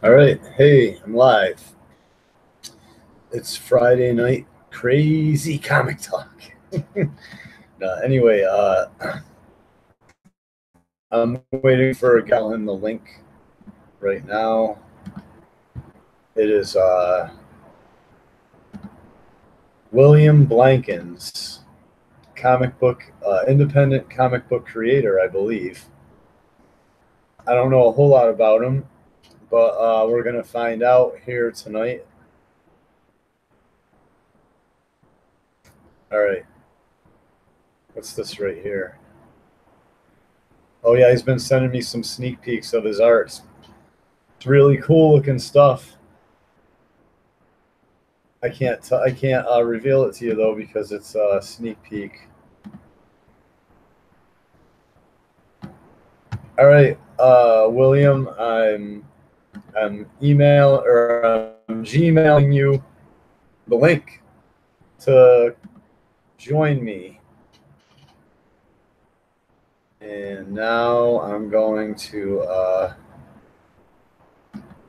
All right. Hey, I'm live. It's Friday night. Crazy comic talk. Anyway, I'm waiting for a gallon the link right now. It is William Blankens, independent comic book creator, I believe. I don't know a whole lot about him, but we're going to find out here tonight. All right. What's this right here? Oh, yeah, he's been sending me some sneak peeks of his art. It's really cool looking stuff. I can't reveal it to you though because it's a sneak peek. All right, William, I'm Gmailing you the link to join me. And now I'm going to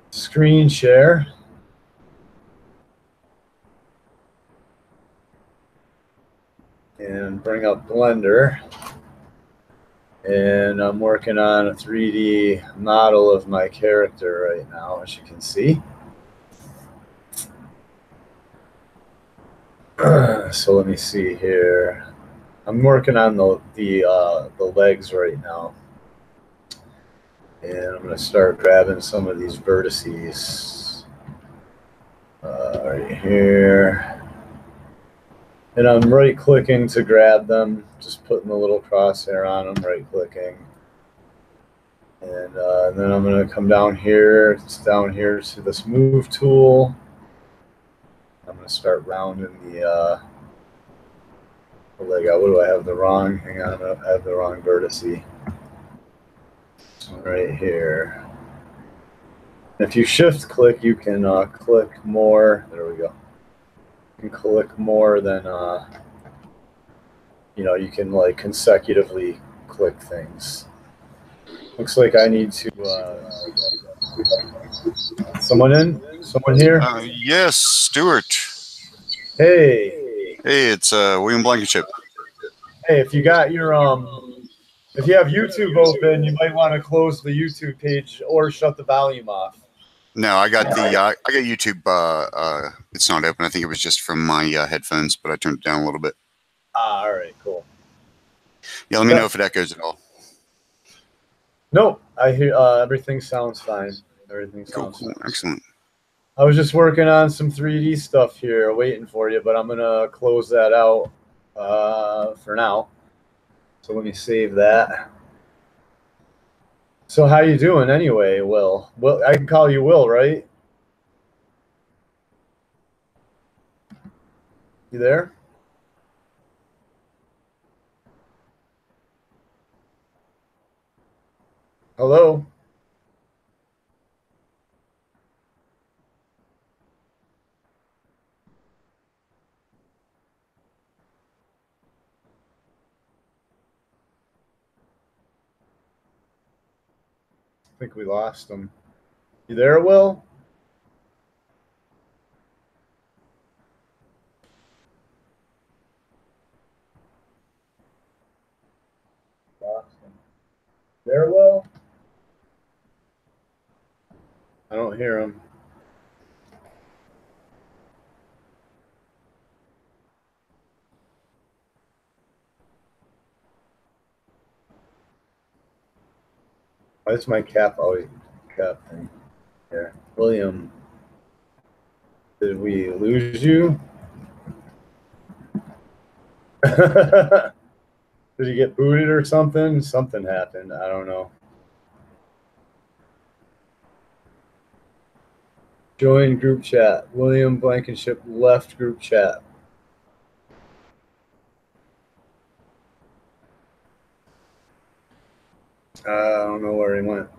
screen share. And bring up Blender. And I'm working on a 3D model of my character right now, as you can see. So let me see here. I'm working on the legs right now. And I'm going to start grabbing some of these vertices right here. And I'm right-clicking to grab them, just putting the little crosshair on them, right-clicking. And then I'm going to come down here. It's down here to this move tool. I'm going to start rounding the leg out. What do I have the wrong? Hang on, I have the wrong vertice. Right here. If you shift click, you can click more. There we go. You can click more than, you can like consecutively click things. Looks like I need to, someone in? Someone here? Yes, Stuart. Hey. Hey, it's William Blankens. Hey, if you got your, if you have YouTube open, you might want to close the YouTube page or shut the volume off. No, I got I got YouTube. It's not open. I think it was just from my headphones, but I turned it down a little bit. All right, cool. Yeah, let me know if it echoes at all. Nope, I hear everything sounds fine. Everything sounds cool. Fine. Excellent. I was just working on some 3D stuff here, waiting for you, but I'm gonna close that out for now. So let me save that. So how you doing anyway, Will? Will, I can call you Will, right? You there? Hello? I think we lost him. You there, Will? Lost him. There, Will? I don't hear him. Why is my cap always cap thing here? William, did we lose you? Did he get booted or something? Something happened. I don't know. Join group chat. William Blankenship left group chat. I don't know where he went.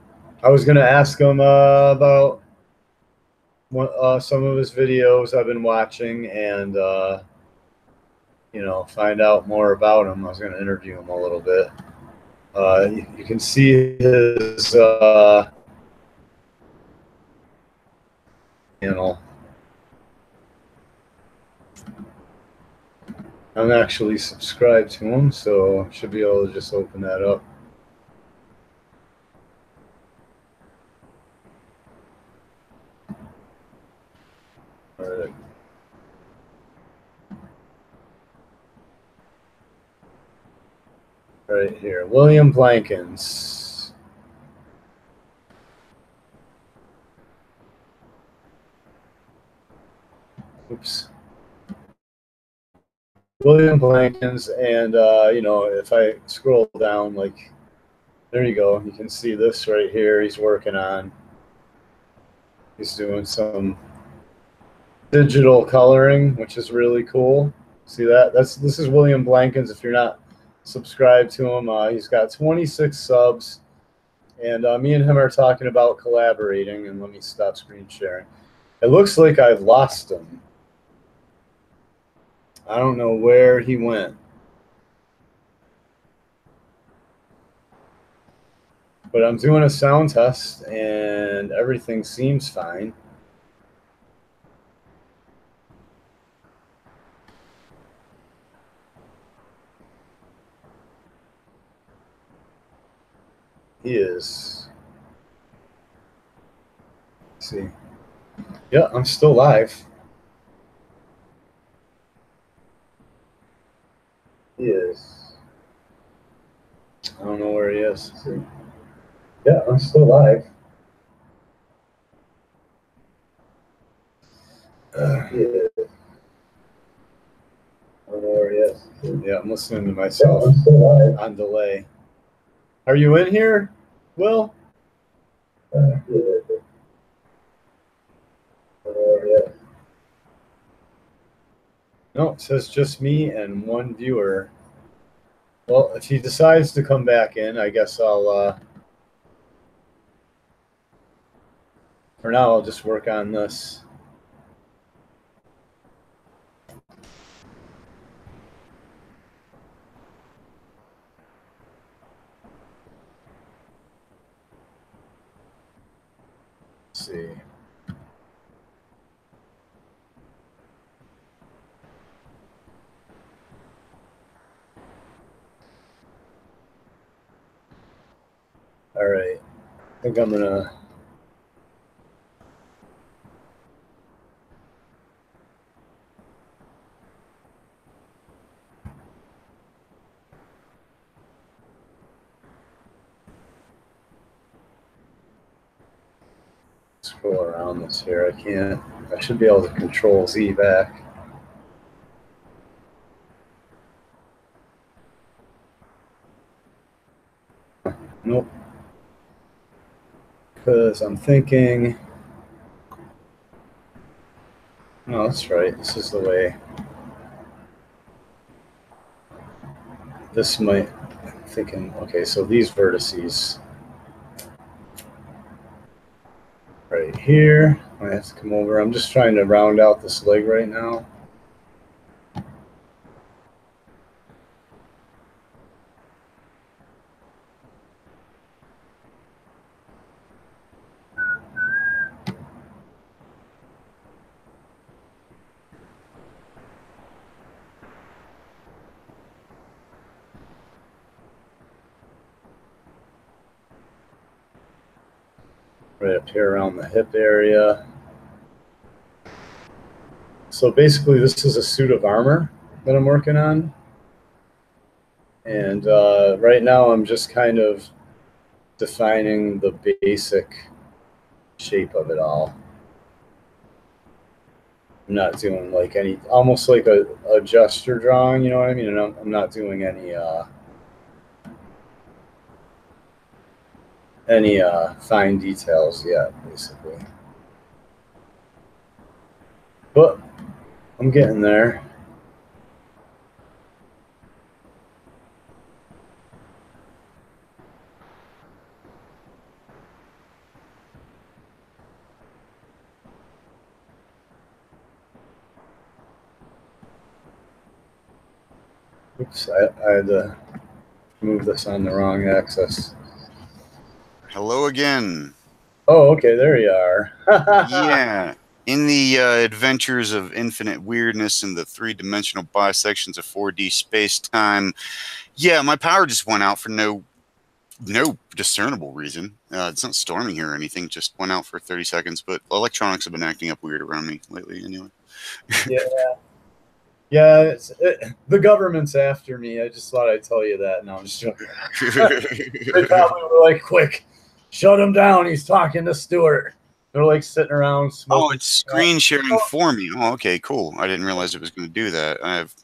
I was going to ask him about some of his videos I've been watching and, find out more about him. I was going to interview him a little bit. You can see his channel. I'm actually subscribed to him, so should be able to just open that up. All right. Right here, William Blankens. Oops. William Blankens, and you know, if I scroll down, like, there you go. You can see this right here. He's working on. He's doing some digital coloring, which is really cool. See that? This is William Blankens. If you're not subscribed to him, he's got 26 subs, and me and him are talking about collaborating. And let me stop screen sharing. It looks like I've lost him. I don't know where he went. But I'm doing a sound test, and everything seems fine. He is. Let's see. Yeah, I'm still live. He is. I don't know where he is. Yeah, I'm still live. He is. I don't know where he is. Yeah, I'm listening to myself on delay. Are you in here, Will? No, it says just me and one viewer. Well, if he decides to come back in, I guess I'll, for now, I'll just work on this. Let's see. All right. I think I'm gonna scroll around this here. I can't. I should be able to control Z back. Nope. Because I'm thinking, no, that's right. This is the way. This might, I'm thinking, okay, so these vertices right here, I have to come over. I'm just trying to round out this leg right now. Right up here around the hip area. So basically this is a suit of armor that I'm working on. And right now I'm just kind of defining the basic shape of it all. I'm not doing like any, almost like a gesture drawing, you know what I mean? And I'm not doing any fine details yet, basically. But I'm getting there. Oops, I had to move this on the wrong axis. Hello again. Oh, okay, there you are. Yeah. In the adventures of infinite weirdness and the three-dimensional bisections of 4D space-time, yeah, my power just went out for no discernible reason. It's not storming here or anything. Just went out for 30 seconds. But electronics have been acting up weird around me lately, anyway. Yeah, yeah. The government's after me. I just thought I'd tell you that. No, I'm just joking. They probably were like, "Quick, shut him down. He's talking to Stuart." They're like sitting around Oh, smoking. it's screen sharing for me. Oh, okay, cool. I didn't realize it was going to do that. I have.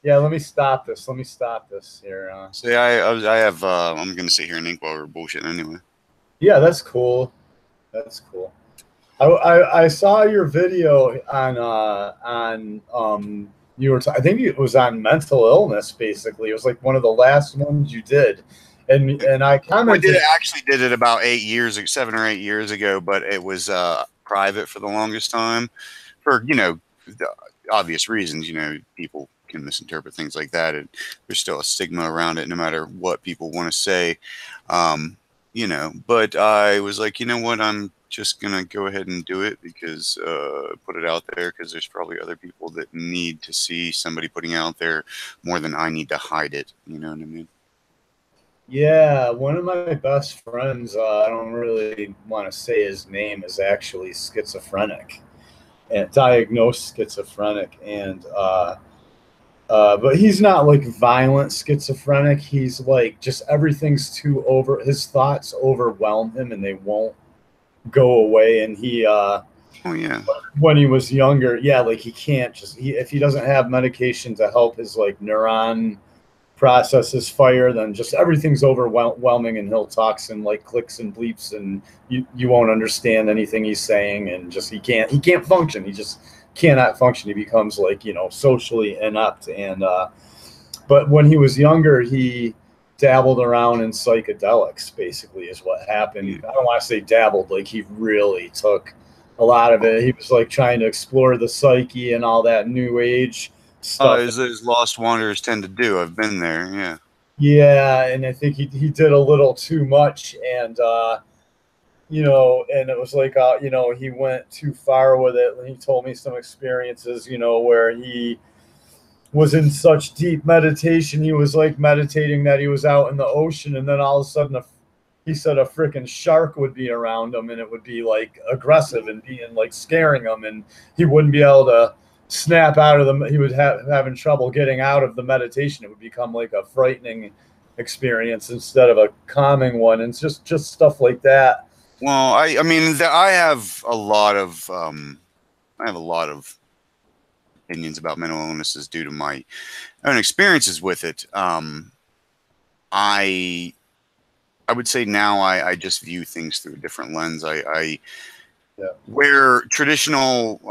Yeah, let me stop this. Let me stop this here. See, I have. I'm going to sit here and ink while we're bullshitting anyway. Yeah, that's cool. That's cool. I saw your video on you were I think it was on mental illness. Basically, it was like one of the last ones you did, and I commented. I actually did it about 7 or 8 years ago, but it was private for the longest time, for obvious reasons. People can misinterpret things like that, and there's still a stigma around it, no matter what people want to say. But I was like, you know what, I'm just gonna go ahead and do it because put it out there, because there's probably other people that need to see somebody putting it out there more than I need to hide it. You know what I mean? Yeah, one of my best friends, I don't really want to say his name, is actually schizophrenic and diagnosed schizophrenic. And, but he's not like violent schizophrenic. He's like just everything's too over, his thoughts overwhelm him and they won't go away. And Oh yeah. when he was younger, yeah, like he can't just, if he doesn't have medication to help his like neuron processes fire, then just everything's overwhelming and he'll talk in like clicks and bleeps and you won't understand anything he's saying, and just he can't function. He just cannot function. He becomes like, socially inept. And but when he was younger, he dabbled around in psychedelics, basically is what happened. I don't want to say dabbled, like he really took a lot of it. He was like trying to explore the psyche and all that new age stuff. As lost wanderers tend to do. I've been there. Yeah. Yeah, and I think he did a little too much, and and it was like he went too far with it. And he told me some experiences, where he was in such deep meditation. He was like meditating that he was out in the ocean, and then all of a sudden, he said a freaking shark would be around him, and it would be like aggressive and being like scaring him, and he wouldn't be able to snap out of them. He would having trouble getting out of the meditation. It would become like a frightening experience instead of a calming one, and it's just stuff like that. Well, I mean, I have a lot of opinions about mental illnesses due to my own experiences with it. I would say now I just view things through a different lens. Yeah. Where traditional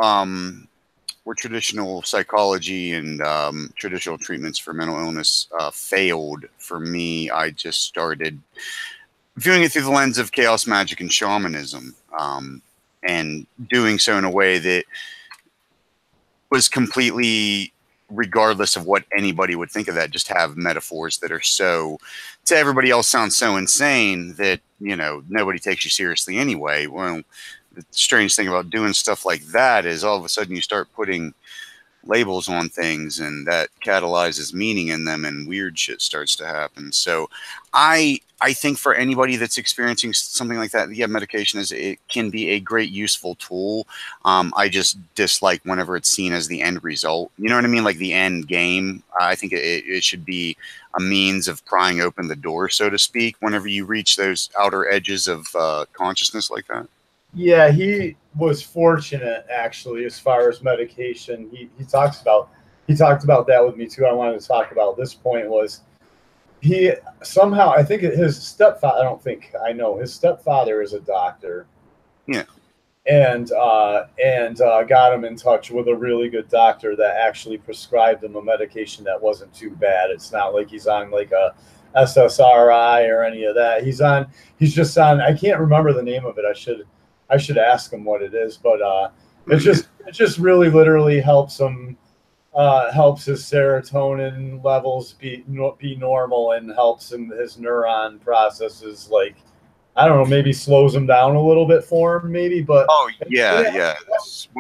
psychology and traditional treatments for mental illness failed for me, I just started viewing it through the lens of chaos magic and shamanism, and doing so in a way that was completely regardless of what anybody would think of that. Just have metaphors that are so, to everybody else, sounds so insane that nobody takes you seriously anyway. Well, the strange thing about doing stuff like that is all of a sudden you start putting labels on things, and that catalyzes meaning in them, and weird shit starts to happen. So I think for anybody that's experiencing something like that, yeah, medication it can be a great useful tool. I just dislike whenever it's seen as the end result. You know what I mean? Like the end game. I think it should be a means of prying open the door, so to speak, whenever you reach those outer edges of consciousness like that. Yeah, he was fortunate actually as far as medication. He talked about that with me too. I wanted to talk about this point was he somehow, I think his stepfather, I don't think I know, his stepfather is a doctor. Yeah. And got him in touch with a really good doctor that actually prescribed him a medication that wasn't too bad. It's not like he's on like a SSRI or any of that. He's just on, I can't remember the name of it. I should ask him what it is, but it just really literally helps him, helps his serotonin levels be normal, and helps him his neuron processes like I don't know, maybe slows him down a little bit for him, maybe. But Oh it, yeah, it, yeah.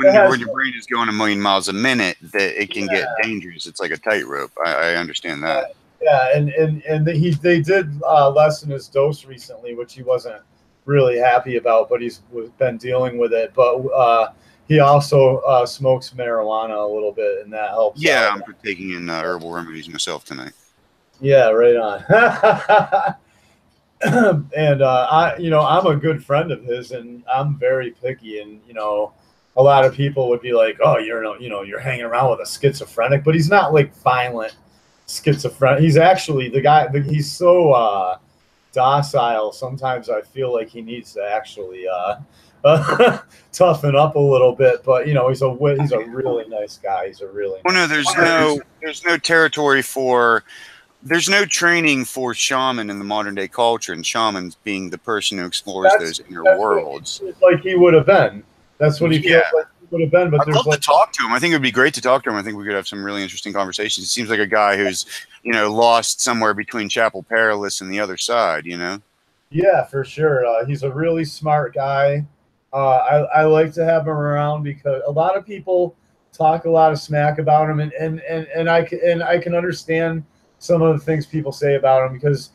it When has, your brain is going a million miles a minute, that it can get yeah, dangerous. It's like a tightrope. I understand that. yeah, and they did lessen his dose recently, which he wasn't really happy about, but he's been dealing with it. But he also smokes marijuana a little bit, and that helps Yeah, out. I'm partaking in herbal remedies myself tonight. Yeah, right on. And I'm a good friend of his, and I'm very picky, and a lot of people would be like, "Oh, you're hanging around with a schizophrenic," but he's not like violent schizophrenic. He's actually the guy. He's so docile. Sometimes I feel like he needs to actually toughen up a little bit. But he's a really nice guy. He's a really Well, no, nice guy. there's no territory for there's no training for shaman in the modern day culture, and shamans being the person who explores That's those inner that's what he worlds. feels like he would have been. That's what he Yeah, feels like he would have been. But I'd there's love to like, talk to him. I think it would be great to talk to him. I think we could have some really interesting conversations. He seems like a guy who's, lost somewhere between Chapel Perilous and the other side, you know? yeah, for sure. He's a really smart guy. I like to have him around because a lot of people talk a lot of smack about him, and I can understand some of the things people say about him because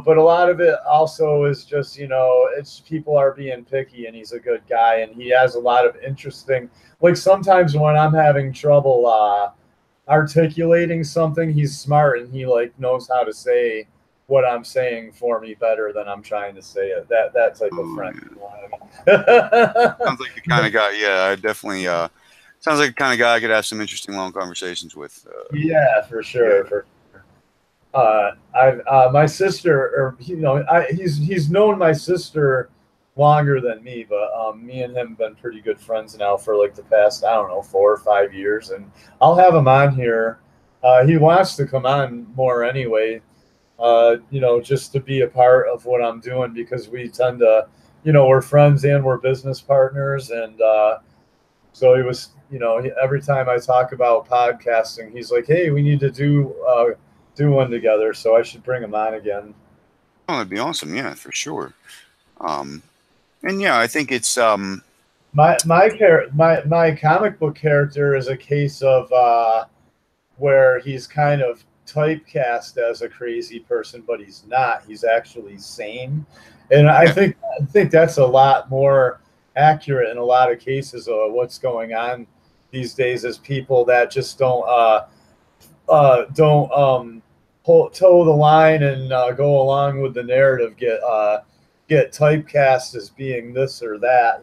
but a lot of it also is just it's people are being picky, and he's a good guy, and he has a lot of interesting. Like sometimes when I'm having trouble articulating something, he's smart and he like knows how to say what I'm saying for me better than I'm trying to say it. That type of Oh, friend. yeah. You know what I Sounds like the kind of guy. Yeah, I definitely. Sounds like the kind of guy I could have some interesting long conversations with. mean? Yeah, for Yeah. sure. I my sister, or he's known my sister longer than me, but me and him have been pretty good friends now for like the past, I don't know, 4 or 5 years, and I'll have him on here. He wants to come on more anyway, just to be a part of what I'm doing because we tend to, we're friends and we're business partners. And so he was, every time I talk about podcasting, he's like, hey, we need to do one together. So I should bring him on again. Oh, that'd be awesome. Yeah, for sure. Um, and yeah, I think it's My comic book character is a case of where he's kind of typecast as a crazy person, but he's not. He's actually sane, and I yeah. think that's a lot more accurate in a lot of cases of what's going on these days. Is people that just don't toe the line and go along with the narrative get typecast as being this or that.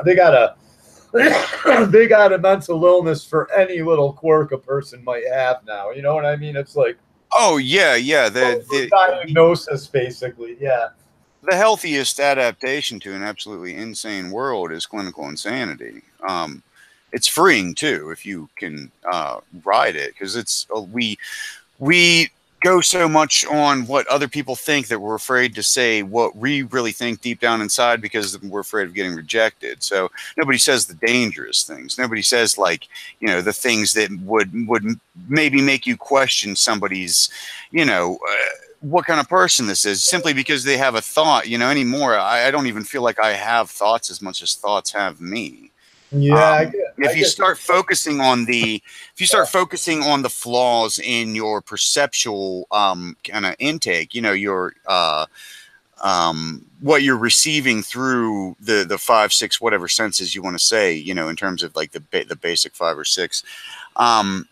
They got a they got a mental illness for any little quirk a person might have now. You know what I mean? It's like Oh yeah, yeah. diagnosis, basically. Yeah. The healthiest adaptation to an absolutely insane world is clinical insanity. It's freeing too if you can ride it, because we go so much on what other people think that we're afraid to say what we really think deep down inside because we're afraid of getting rejected. So nobody says the dangerous things. Nobody says, like, the things that would maybe make you question somebody's, what kind of person this is, simply because they have a thought. Anymore, I don't even feel like I have thoughts as much as thoughts have me. Yeah, um, I if you get start focusing on the flaws in your perceptual kind of intake, your what you're receiving through the 5, 6, whatever senses you want to say, in terms of like the basic 5 or 6. um,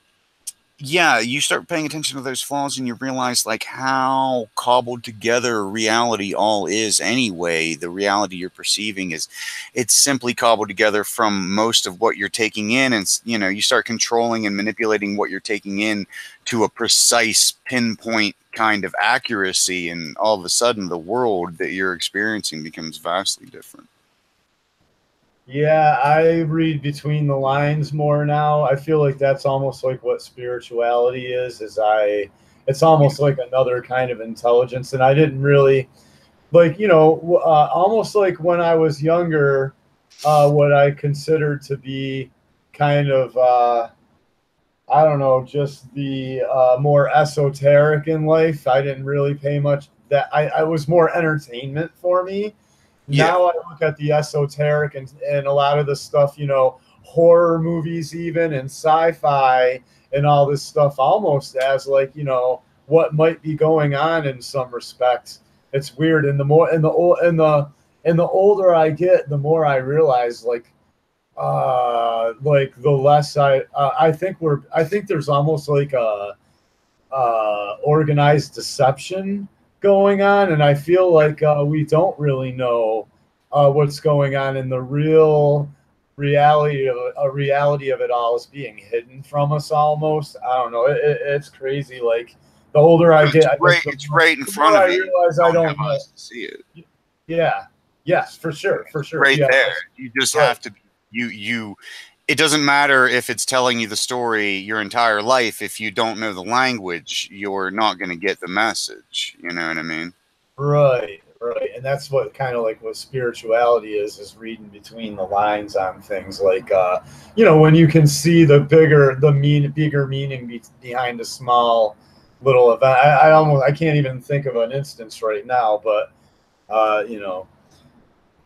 yeah, you start paying attention to those flaws and you realize like how cobbled together reality all is anyway. The reality you're perceiving it's simply cobbled together from most of what you're taking in, and you start controlling and manipulating what you're taking in to a precise pinpoint kind of accuracy, and all of a sudden the world that you're experiencing becomes vastly different. Yeah, I read between the lines more now. I feel like that's almost like what spirituality is it's almost like another kind of intelligence, and I didn't really like, almost like when I was younger, what I considered to be kind of I don't know, just the more esoteric in life. I didn't really pay much that I was more entertainment for me. Yeah. Now I look at the esoteric and a lot of the stuff, you know, horror movies even and sci-fi and all this stuff almost as like, you know, what might be going on in some respects. It's weird. And the more and the older I get, the more I realize like the less I think there's almost like a organized deception going on, and I feel like we don't really know what's going on, in the real reality of it all is being hidden from us almost. I don't know. It's crazy. Like the older I get, I think It's right in the more front of I you. realize I Don't don't have know. eyes to see it. Yeah. Yes, for sure. For sure. Right Yeah. there. You just Right. have to you it doesn't matter if it's telling you the story your entire life. If you don't know the language, you're not going to get the message. You know what I mean? Right, right. And that's what kind of like what spirituality is reading between the lines on things like you know, when you can see bigger meaning behind a small little event. I can't even think of an instance right now, but you know,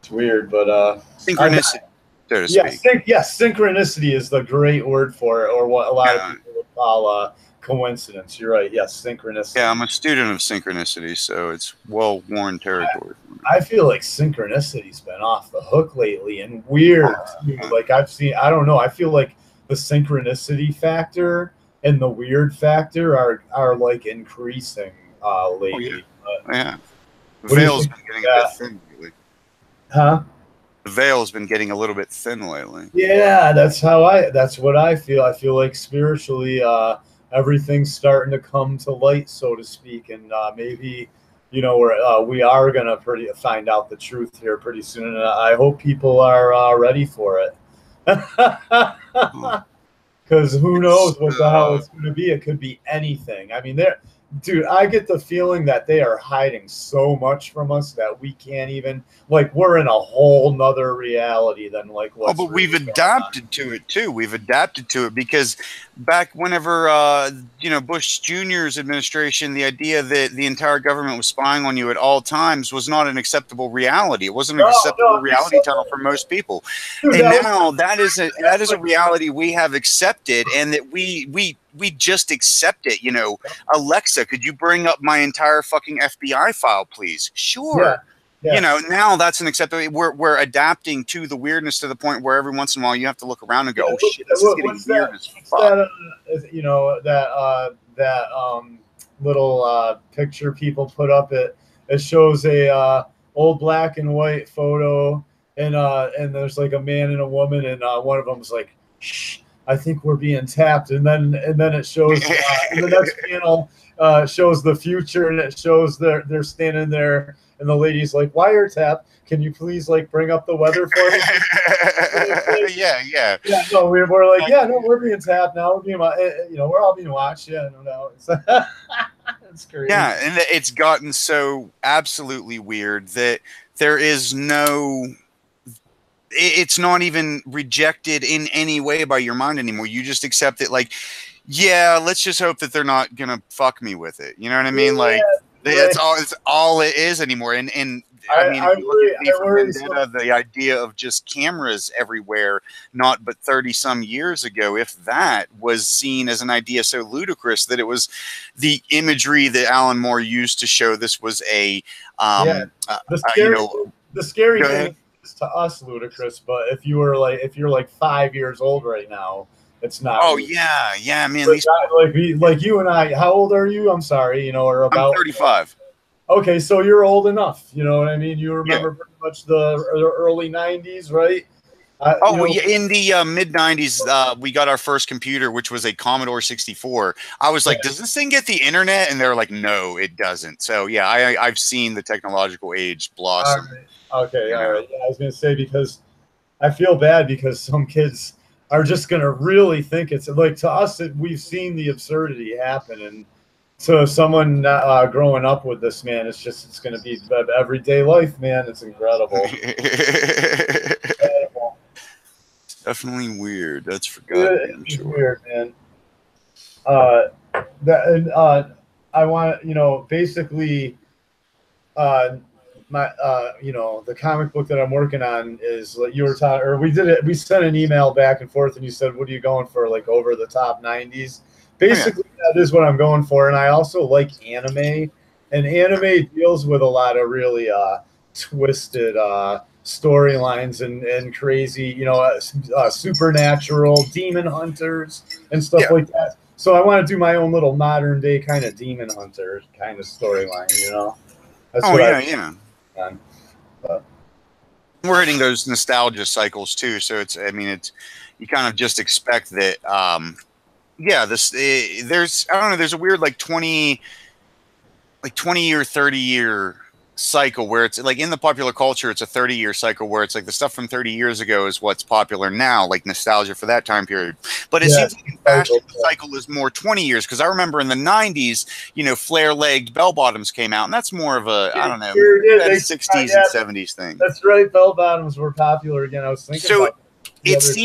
it's weird, but I Synchronicity, so to yes, speak. yes, synchronicity is the great word for it, or what a lot of Yeah. people would call coincidence. You're right. Yes, Yeah, synchronicity. I'm a student of synchronicity, so it's well-worn territory for me. I feel like synchronicity's been off the hook lately and weird too. Like I don't know. I feel like the synchronicity factor and the weird factor are like increasing Oh yeah, lately. yeah. The What do you veil's think been of getting a bit that? thin lately. Huh? The veil's been getting a little bit thin lately. Yeah, that's what I feel. I feel like spiritually, everything's starting to come to light, so to speak, and maybe, you know, we are gonna pretty find out the truth here pretty soon, and I hope people are ready for it. Oh, Because who it's knows what the hell it's going to be? It could be anything. I mean, dude, I get the feeling that they are hiding so much from us that we can't even, like, we're in a whole nother reality than like oh, what's but we've really going on. adapted to it too. We've adapted to it because back whenever Bush Jr.'s administration, the idea that the entire government was spying on you at all times was not an acceptable reality. It wasn't an No, acceptable no, you reality said tunnel for most people. dude, And that was now that is a like, reality we have accepted, and that we just accept it. You know, Alexa, could you bring up my entire fucking FBI file, please? yeah, Sure. You know, yes, now that's an acceptable. We're adapting to the weirdness to the point where every once in a while you have to look around and go, yeah. "Oh shit, this is getting What's weird that? as What's fuck." that? You know that little picture people put up. It shows a old black and white photo, and there's like a man and a woman, and one of them's like, "Shh, I think we're being tapped," and then it shows the next panel shows the future, and it shows they're standing there, and the lady's like, "Wiretap, can you please like bring up the weather for me?" Yeah, yeah. Yeah, no, we're like, yeah, no, we're being tapped now. We're being, you know, we're all being watched. Yeah, no doubt. It's crazy. Yeah, and it's gotten so absolutely weird that there is no it's not even rejected in any way by your mind anymore. You just accept it like, yeah, let's just hope that they're not gonna fuck me with it. You know what I mean? Like Yeah, right. that's all it's all it is anymore. And I mean, if you look at V I for worry so. Vendetta, the idea of just cameras everywhere, not but 30 some years ago, if that was seen as an idea so ludicrous that it was the imagery that Alan Moore used to show this was a Yeah, the you scary, know, the scary go thing ahead. is to us ludicrous, but if you're like 5 years old right now, it's not Oh ludicrous. yeah, yeah, man. Like, These like you and I. How old are you? I'm sorry, you know, or I'm about. 35. Okay, so you're old enough. You know what I mean? You Yeah. remember pretty much the early '90s, right? Oh, You well, know, yeah, in the mid 90s, we got our first computer, which was a Commodore 64. I was like, yeah. does this thing get the internet? And they're like, no, it doesn't. So, yeah, I've seen the technological age All blossom, right. Okay. you All know. right. Yeah, I was gonna say because I feel bad because some kids are just gonna really think it's like to us. We've seen the absurdity happen, and so someone growing up with this, man, it's gonna be everyday life, man. It's incredible. Incredible. Definitely weird. That's for It goddamn is sure. weird, man. Uh, that and I want basically uh, my the comic book that I'm working on is like you were talking, or we did it. We sent an email back and forth, and you said, "What are you going for? Like over the top '90s?" Oh, yeah. Basically, that is what I'm going for. And I also like anime, and anime deals with a lot of really twisted storylines and crazy, supernatural demon hunters and stuff Yeah. like that. So I want to do my own little modern day kind of demon hunter kind of storyline. That's Oh, what yeah, I've yeah. done. But We're hitting those nostalgia cycles too. So it's you kind of just expect that. Yeah, there's I don't know. There's a weird like 20 or 30-year cycle where it's like in the popular culture it's a 30-year cycle where it's like the stuff from 30 years ago is what's popular now, like nostalgia for that time period. But it yeah, seems like in fashion the cycle is more 20 years, because I remember in the 90s, flare-legged bell bottoms came out, and that's more of a, I don't know, sure did. that 60s and 70s thing. That's right. Bell bottoms were popular again. I was thinking So about that the other day.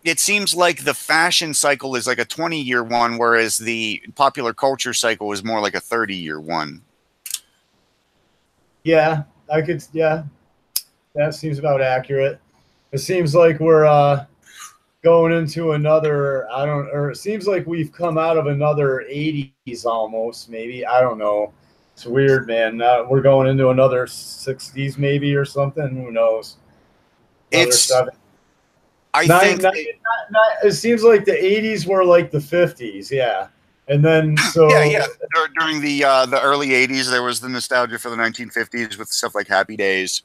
it seems like the fashion cycle is like a 20-year one, whereas the popular culture cycle is more like a 30-year one. Yeah, I could. Yeah, that seems about accurate. It seems like we're going into another. I don't. Or it seems like we've come out of another '80s almost. Maybe I don't know. It's weird, man. We're going into another '60s maybe or something. Who knows? Another It's seven. I Nine, think nine, that, it seems like the '80s were like the '50s. Yeah, and then yeah, yeah. so During the early '80s, there was the nostalgia for the 1950s with stuff like Happy Days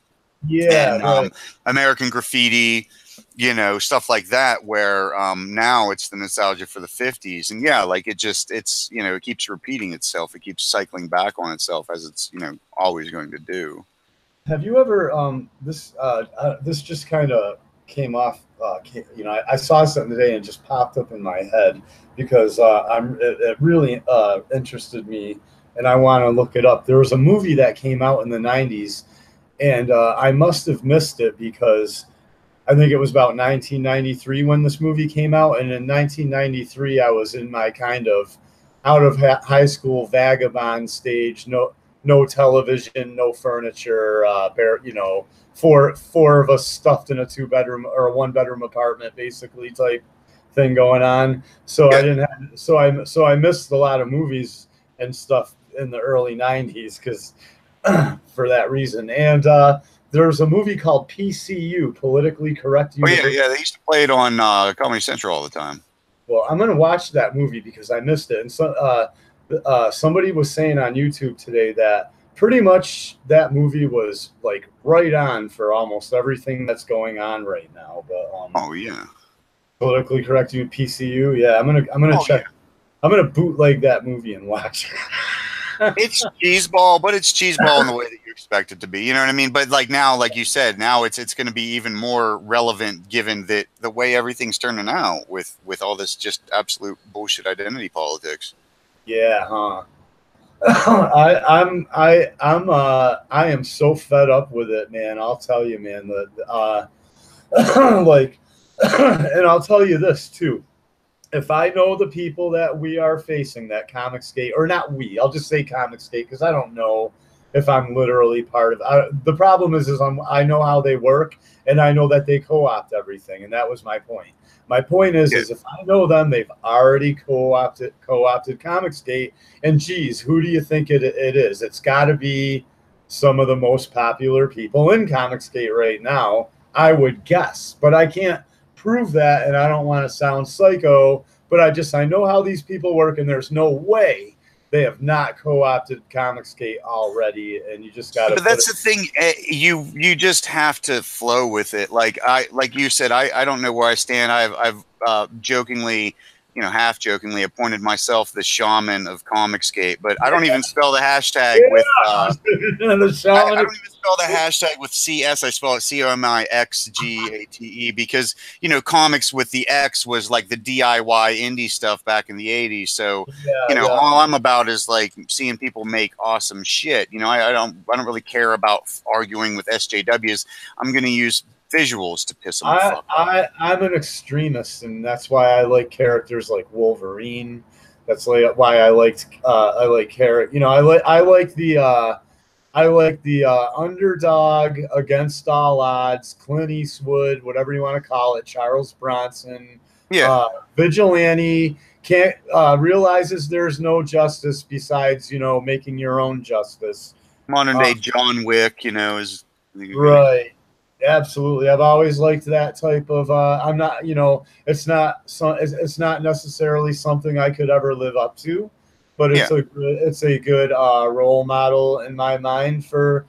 yeah, and right. American Graffiti, stuff like that. Where now it's the nostalgia for the '50s, and yeah, like it keeps repeating itself. It keeps cycling back on itself, as it's always going to do. Have you ever this just kind of came off I saw something today and it just popped up in my head because it really interested me and I want to look it up. There was a movie that came out in the '90s and I must have missed it because I think it was about 1993 when this movie came out, and in 1993 I was in my kind of out of high school vagabond stage. No television, no furniture. Four of us stuffed in a 2 bedroom or a 1 bedroom apartment, basically type thing going on. So I Yeah, didn't have so I missed a lot of movies and stuff in the early '90s because for that reason. And there's a movie called PCU, Politically Correct oh yeah, University. yeah. They used to play it on Comedy Central all the time. Well, I'm going to watch that movie because I missed it. And so somebody was saying on YouTube today that pretty much that movie was like right on for almost everything that's going on right now. But Oh yeah. Politically Correct PCU, yeah, I'm gonna Oh yeah. check. I'm gonna bootleg that movie and watch it. It's cheeseball, but it's cheeseball in the way that you expect it to be. You know what I mean? But like now, like you said, now it's going to be even more relevant given that the way everything's turning out with all this just absolute bullshit identity politics. Yeah, huh? I am so fed up with it, man. I'll tell you, man. Like, and I'll tell you this too. If I know the people that we are facing, that Comicsgate, or not we, I'll just say Comicsgate because I don't know if I'm literally part of. The problem is I know how they work, and I know that they co-opt everything, and that was my point. My point Yeah. is if I know them, they've already co-opted Comicsgate, and geez, who do you think it is? It's got to be some of the most popular people in Comicsgate right now, I would guess, but I can't prove that, and I don't want to sound psycho, but I know how these people work, and there's no way they have not co-opted Comicsgate already, and you just got to But put that's it. the thing. You just have to flow with it. Like you said, I don't know where I stand. I've jokingly, half jokingly appointed myself the shaman of Comicsgate, but I don't even spell the hashtag with Yeah, the I shaman. don't even spell the hashtag with CS. I spell it COMIXGATE because comics with the X was like the DIY indie stuff back in the '80s. So Yeah, yeah. all I'm about is like seeing people make awesome shit. I don't really care about arguing with SJWs. I'm going to use visuals to piss them the fuck off. I'm an extremist, and that's why I like characters like Wolverine. That's like why I like character. I like I like the underdog against all odds, Clint Eastwood, whatever you want to call it, Charles Bronson, Yeah. vigilante, can't realizes there's no justice besides, you know, making your own justice. Modern day John Wick, you know, is Right. Absolutely. I've always liked that type of I'm not, you know, it's not necessarily something I could ever live up to, but yeah. it's a good role model in my mind for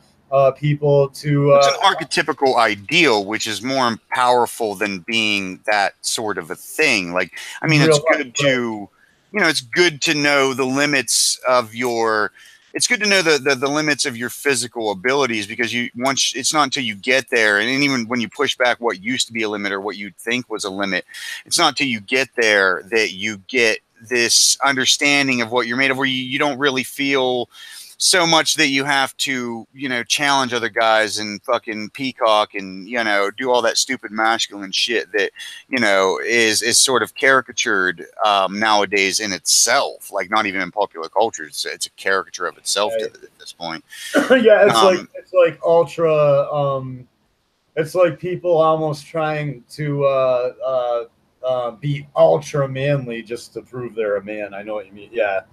people to It's an archetypical ideal, which is more powerful than being that sort of a thing. Like, I mean, it's real good to, you know, it's good to know the limits of your, it's good to know the limits of your physical abilities, because you, once, it's not until you get there. And even when you push back what used to be a limit or what you'd think was a limit, it's not until you get there that you get this understanding of what you're made of, where you don't really feel so much that you have to, you know, challenge other guys and fucking peacock and, you know, do all that stupid masculine shit that, you know, is sort of caricatured nowadays in itself. Like, not even in popular culture. It's a caricature of itself right. at this point. Yeah, it's like ultra it's like people almost trying to be ultra manly just to prove they're a man. I know what you mean. Yeah.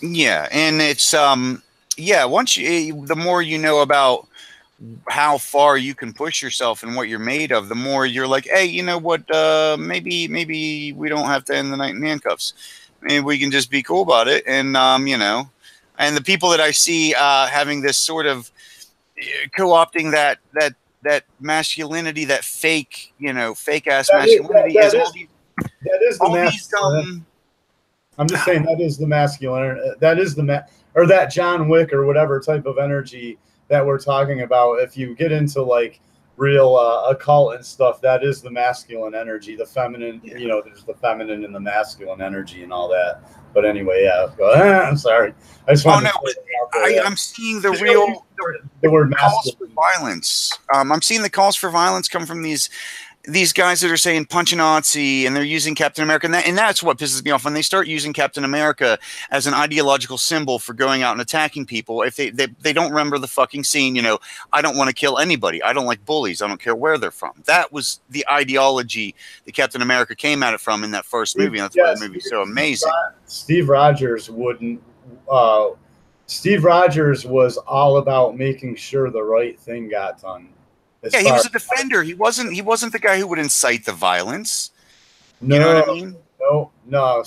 Yeah, and it's yeah, once you, the more you know about how far you can push yourself and what you're made of, the more you're like, hey, you know what, maybe we don't have to end the night in handcuffs. Maybe we can just be cool about it. And you know, and the people that I see having this sort of co-opting that masculinity, that fake, you know, fake ass masculinity, is that is the all these masculine. I'm just saying that is the masculine. That is the or that John Wick or whatever type of energy that we're talking about. If you get into like real occult and stuff, that is the masculine energy. The feminine, yeah. You know, there's the feminine and the masculine energy and all that. But anyway, yeah. I'm sorry. I just want I'm seeing the word calls for masculine. violence. I'm seeing the calls for violence come from these guys that are saying punch a Nazi, and they're using Captain America, and that's what pisses me off when they start using Captain America as an ideological symbol for going out and attacking people. If they don't remember the fucking scene, you know, I don't want to kill anybody. I don't like bullies. I don't care where they're from. That was the ideology that Captain America came at it from in that first movie. And that's why the movie's so amazing. Steve Rogers wouldn't. Steve Rogers was all about making sure the right thing got done. Yeah, he was a defender. He wasn't the guy who would incite the violence. No, you know what I mean? No.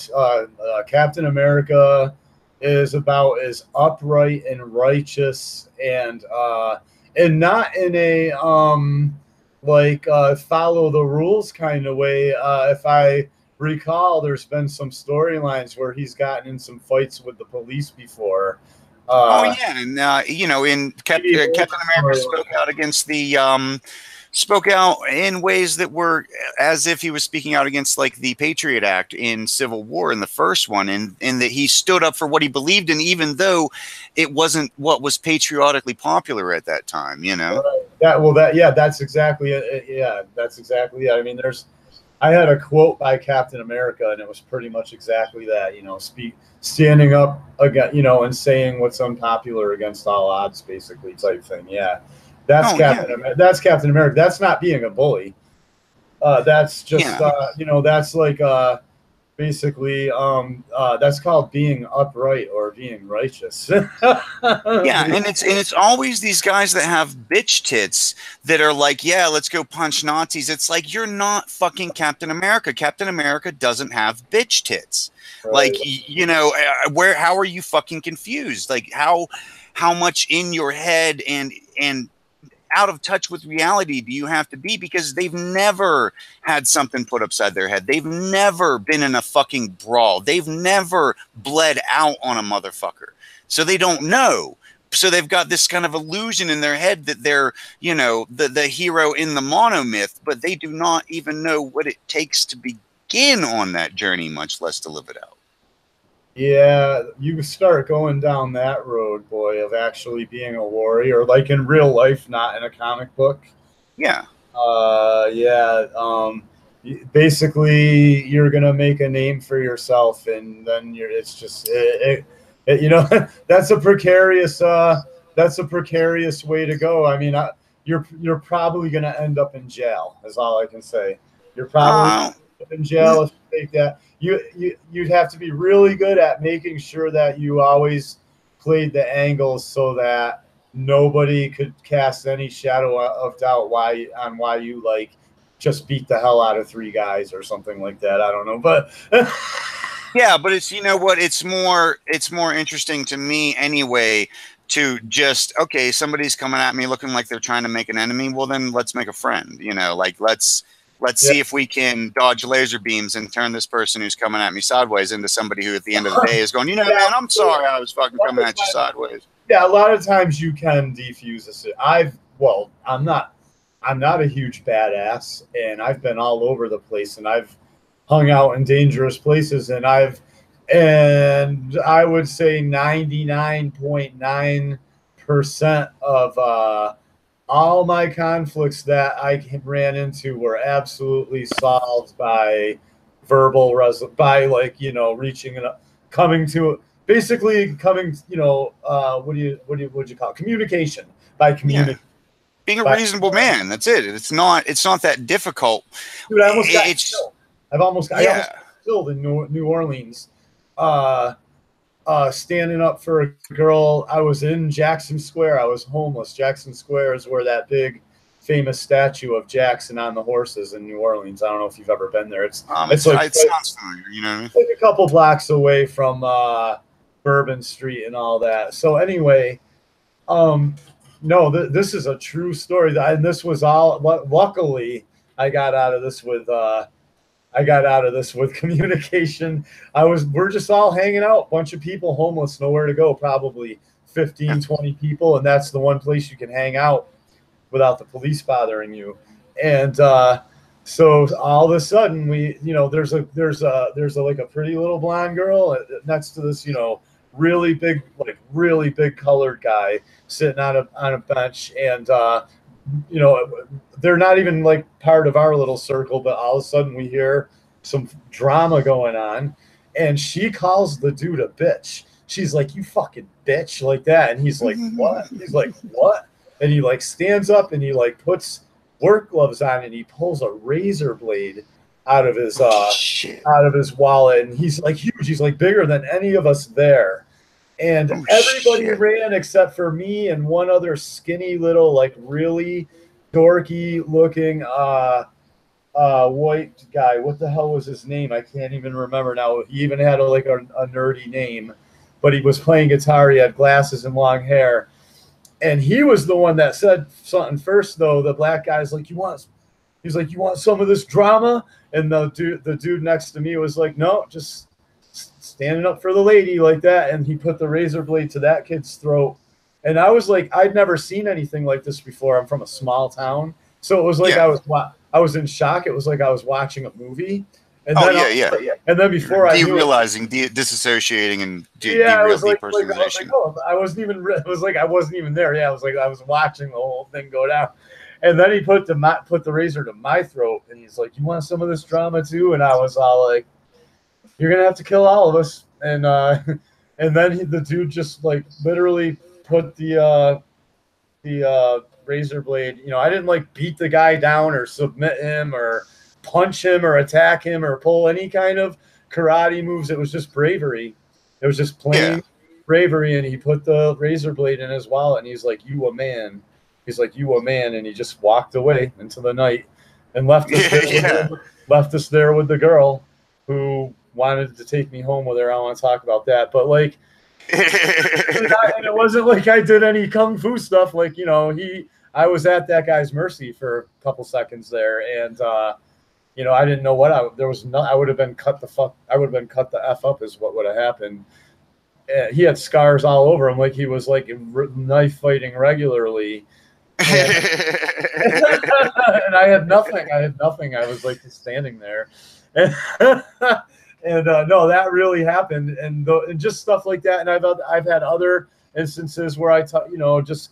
Captain America is about as upright and righteous and not in a follow the rules kind of way. If I recall, there's been some storylines where he's gotten in some fights with the police before. Oh yeah, and you know, in Captain America spoke out in ways that were as if he was speaking out against like the Patriot Act in Civil War in the first one, and that he stood up for what he believed in, even though it wasn't what was patriotically popular at that time. You know, that's exactly it. Yeah, that's exactly it. I mean, I had a quote by Captain America, and it was pretty much exactly that. You know, standing up again, you know, and saying what's unpopular against all odds, basically, type thing. Yeah, that's That's Captain America. That's not being a bully. That's just you know, that's like basically that's called being upright or being righteous. Yeah, and it's always these guys that have bitch tits that are like, yeah, let's go punch Nazis. It's like, you're not fucking Captain America. Captain America doesn't have bitch tits. Right. Like, you know, how are you fucking confused? Like, how much in your head and out of touch with reality do you have to be? Because they've never had something put upside their head. They've never been in a fucking brawl. They've never bled out on a motherfucker. So they don't know. So they've got this kind of illusion in their head that they're, you know, the hero in the monomyth, but they do not even know what it takes to begin on that journey, much less to live it out. Yeah, you start going down that road, boy, of actually being a warrior, like in real life, not in a comic book. Yeah. Basically, you're gonna make a name for yourself, and then it's just you know, that's a precarious that's a precarious way to go. I mean, you're probably going to end up in jail. Is all I can say. You're probably Uh, in jail if you take that. You'd have to be really good at making sure that you always played the angles so that nobody could cast any shadow of doubt why you like just beat the hell out of three guys or something like that. I don't know, but yeah, but it's, you know what, it's more interesting to me anyway to just, okay, somebody's coming at me looking like they're trying to make an enemy. Well, then let's make a friend. You know, like let's yeah. see if we can dodge laser beams and turn this person who's coming at me sideways into somebody who at the end of the day is going, you know, Yeah, man, I'm sorry I was fucking coming at you sideways. yeah, a lot of times you can defuse this. I'm not a huge badass, and I've been all over the place, and I've hung out in dangerous places, and I would say 99.9% of all my conflicts that I ran into were absolutely solved by by like, reaching and coming to basically coming, what'd you call it? Communication by Yeah. communication. Being a By, reasonable man. That's it. It's not that difficult. dude, I almost got It's killed. I almost yeah. got killed in New Orleans. Uh, Standing up for a girl. I was in Jackson Square. I was homeless. Jackson Square is where that big famous statue of Jackson on the horses in New Orleans. I don't know if you've ever been there. It's like It sounds familiar, you know what I mean? like a couple blocks away from Bourbon Street and all that. So anyway, um, no, this is a true story. And this was all. Luckily, I got out of this with. I got out of this with communication. We're just all hanging out, bunch of people, homeless, nowhere to go, probably Yeah. 15, 20 people. And that's the one place you can hang out without the police bothering you. And so all of a sudden there's a like a pretty little blonde girl next to this, really big colored guy sitting on a bench. And you know, they're not even like part of our little circle, but all of a sudden we hear some drama going on, and she calls the dude a bitch. She's like, "You fucking bitch," like that, and he's like, "What?" He's like, "What?" And he like stands up and he like puts work gloves on and he pulls a razor blade out of his Shit. wallet, and he's like huge. He's like bigger than any of us there. And Oh everybody shit. ran except for me and one other skinny little, like really dorky looking white guy. What the hell was his name? I can't even remember now. He even had a nerdy name, but he was playing guitar. He had glasses and long hair. And he was the one that said something first, though. The black guy's like, he's like, "You want some of this drama?" And the dude next to me was like, "No, just standing up for the lady," like that. And he put the razor blade to that kid's throat. And I was like, I'd never seen anything like this before. I'm from a small town, so it was like Yeah. I was in shock. It was like I was watching a movie. And Oh then yeah, yeah. and then before I knew it, Derealizing, disassociating, and yeah, I was like, I was depersonalization. like, oh, I wasn't even. It was like I wasn't even there. Yeah, I was like, I was watching the whole thing go down. And then he put the razor to my throat, and he's like, "You want some of this drama too?" And I was all like, "You're gonna have to kill all of us." And and then the dude just like literally put the razor blade. I didn't like beat the guy down or submit him or punch him or attack him or pull any kind of karate moves. It was just bravery. It was just Yeah. plain bravery. And he put the razor blade in his wallet and he's like, "You a man." He's like, "You a man." And he just walked away into the night and Yeah. left us there with the girl who wanted to take me home with her. I don't want to talk about that, but like, and it wasn't like I did any kung fu stuff. Like, I was at that guy's mercy for a couple seconds there, and I didn't know there was no. I would have been cut the fuck. I would have been cut the f up is what would have happened. He had scars all over him, like he was like knife fighting regularly. And, and I had nothing. I was like just standing there, and, and no, that really happened, and just stuff like that. And I've had other instances where just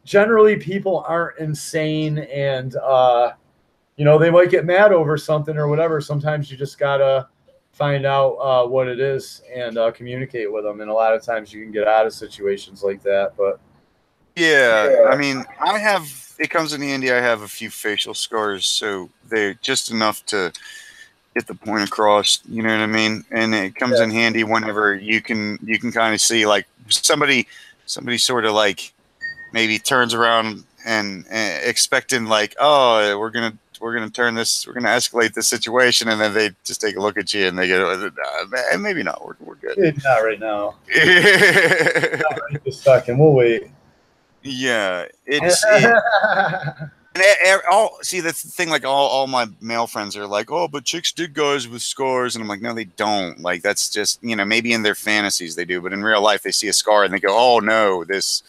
generally people aren't insane, and they might get mad over something or whatever. Sometimes you just gotta find out what it is and communicate with them, and a lot of times you can get out of situations like that, but. Yeah, I mean, I have. It comes in handy. I have a few facial scars, so they're just enough to get the point across. You know what I mean? And it comes in handy whenever you can kind of see like somebody sort of like maybe turns around and expecting like, oh, we're gonna turn this, we're gonna escalate this situation, and then they just take a look at you and they go, maybe not, we're good. Not right now. Not right this second. We'll wait. Yeah, it. And all see that's the thing. Like all my male friends are like, oh, but chicks dig guys with scars, and I'm like, no, they don't. Like that's just maybe in their fantasies they do, but in real life they see a scar and they go, oh no, this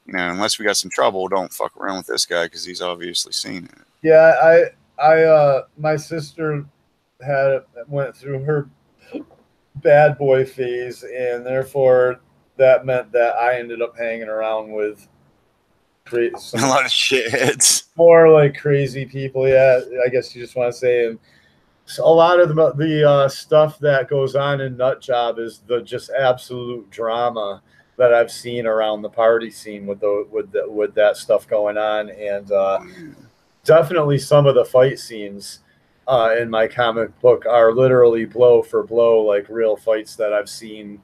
unless we got some trouble, don't fuck around with this guy because he's obviously seen it. Yeah, my sister went through her bad boy phase, and therefore that meant that I ended up hanging around with A some lot of shit. more like crazy people. Yeah, I guess you just want to say. And so a lot of the stuff that goes on in Nut Job is the just absolute drama that I've seen around the party scene with that stuff going on, and definitely some of the fight scenes in my comic book are literally blow for blow, like real fights that I've seen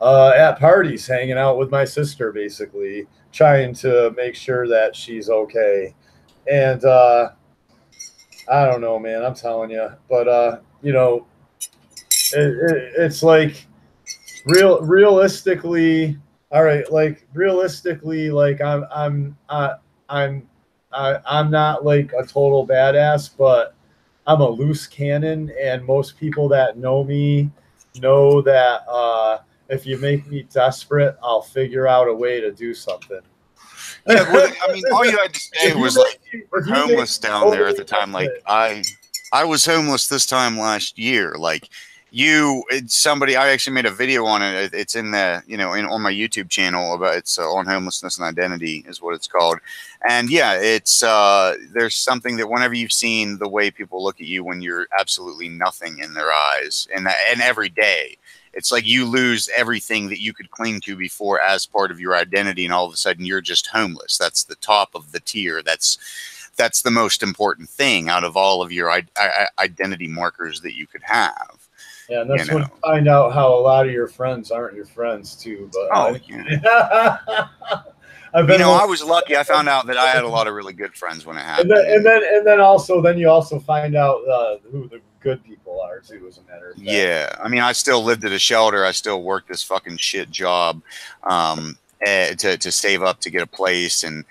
at parties, hanging out with my sister, basically trying to make sure that she's okay. And I don't know, man. I'm telling you, but it's like realistically, all right, like realistically, like I'm I'm not like a total badass, but I'm a loose cannon, and most people that know me know that if you make me desperate, I'll figure out a way to do something. Yeah, well, I mean, all you had to say was like you were if you make homeless me down there at totally the time. Like desperate, I was homeless this time last year. Like somebody, I actually made a video on it. It's in the, on my YouTube channel about it's on homelessness and identity is what it's called. And yeah, it's there's something that whenever you've seen the way people look at you when you're absolutely nothing in their eyes, and every day. It's like you lose everything that you could cling to before as part of your identity, and all of a sudden you're just homeless. That's the top of the tier. That's the most important thing out of all of your identity markers that you could have. yeah, and You that's when know. you find out how a lot of your friends aren't your friends too. But Oh yeah. I've been I was lucky. I found out that I had a lot of really good friends when it and then happened. then you also find out who the good people are too, as a matter of fact. Yeah, I mean, I still lived at a shelter. I still worked this fucking shit job to save up to get a place, and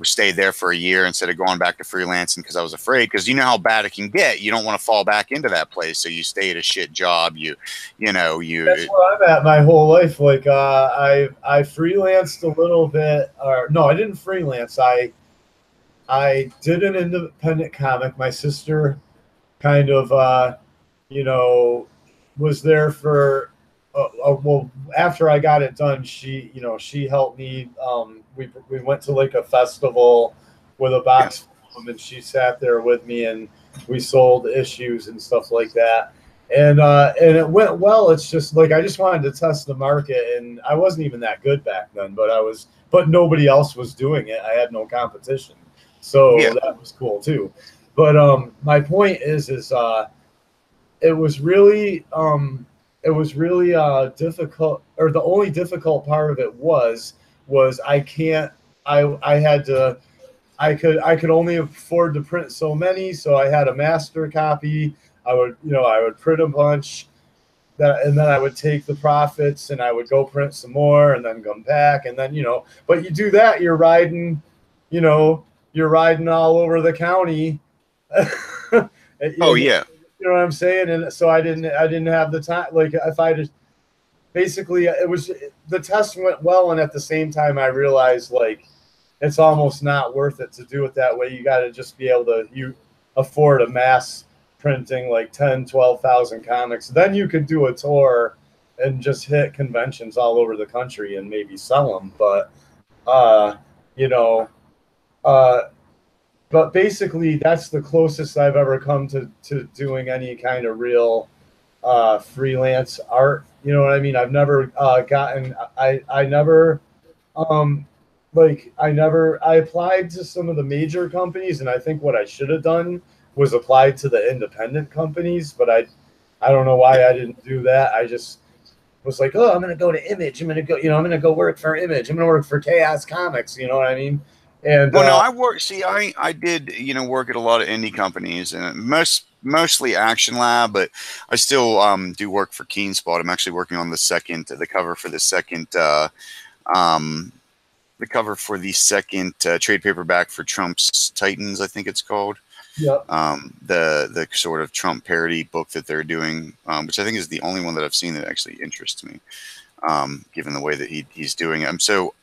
stayed there for a year instead of going back to freelancing because I was afraid. Because you know how bad it can get. You don't want to fall back into that place, so you stay at a shit job. You That's where I'm at my whole life. Like I freelanced a little bit, or no, I didn't freelance. I did an independent comic. My sister kind of you know, was there for well after I got it done. She helped me. We went to like a festival with a yeah, box full of them, and she sat there with me, and we sold issues and stuff like that. And it went well. It's just like I just wanted to test the market, and I wasn't even that good back then, but but nobody else was doing it. I had no competition, yeah. so that was cool too. But my point is it was really difficult, or the only difficult part of it was I can't I had to I could only afford to print so many, so I had a master copy. I would print a bunch that, and then I would take the profits and I would go print some more and then come back, and then but you do that, you know you're riding all over the county. Oh And yeah. you know what I'm saying? And so I didn't have the time. Like if I just basically it was the test went well, and at the same time I realized like it's almost not worth it to do it that way. You got to just be able to afford a mass printing like 10, 12,000 comics. Then you could do a tour and just hit conventions all over the country and maybe sell them. But you know, uh, but basically that's the closest I've ever come to doing any kind of real freelance art. You know what I mean? I've never I never um like I applied to some of the major companies, and I think what I should have done was applied to the independent companies, but I don't know why I didn't do that. I just was like, oh, I'm gonna go to Image. I'm gonna go, I'm gonna go work for Image. I'm gonna work for Chaos Comics. You know what I mean? And Well, no, I work. See, I did work at a lot of indie companies and mostly Action Lab, but I still do work for Keenspot. I'm actually working on the cover for the second um, trade paperback for Trump's Titans, I think it's called. yep. The sort of Trump parody book that they're doing, which I think is the only one that I've seen that actually interests me, given the way that he's doing it. So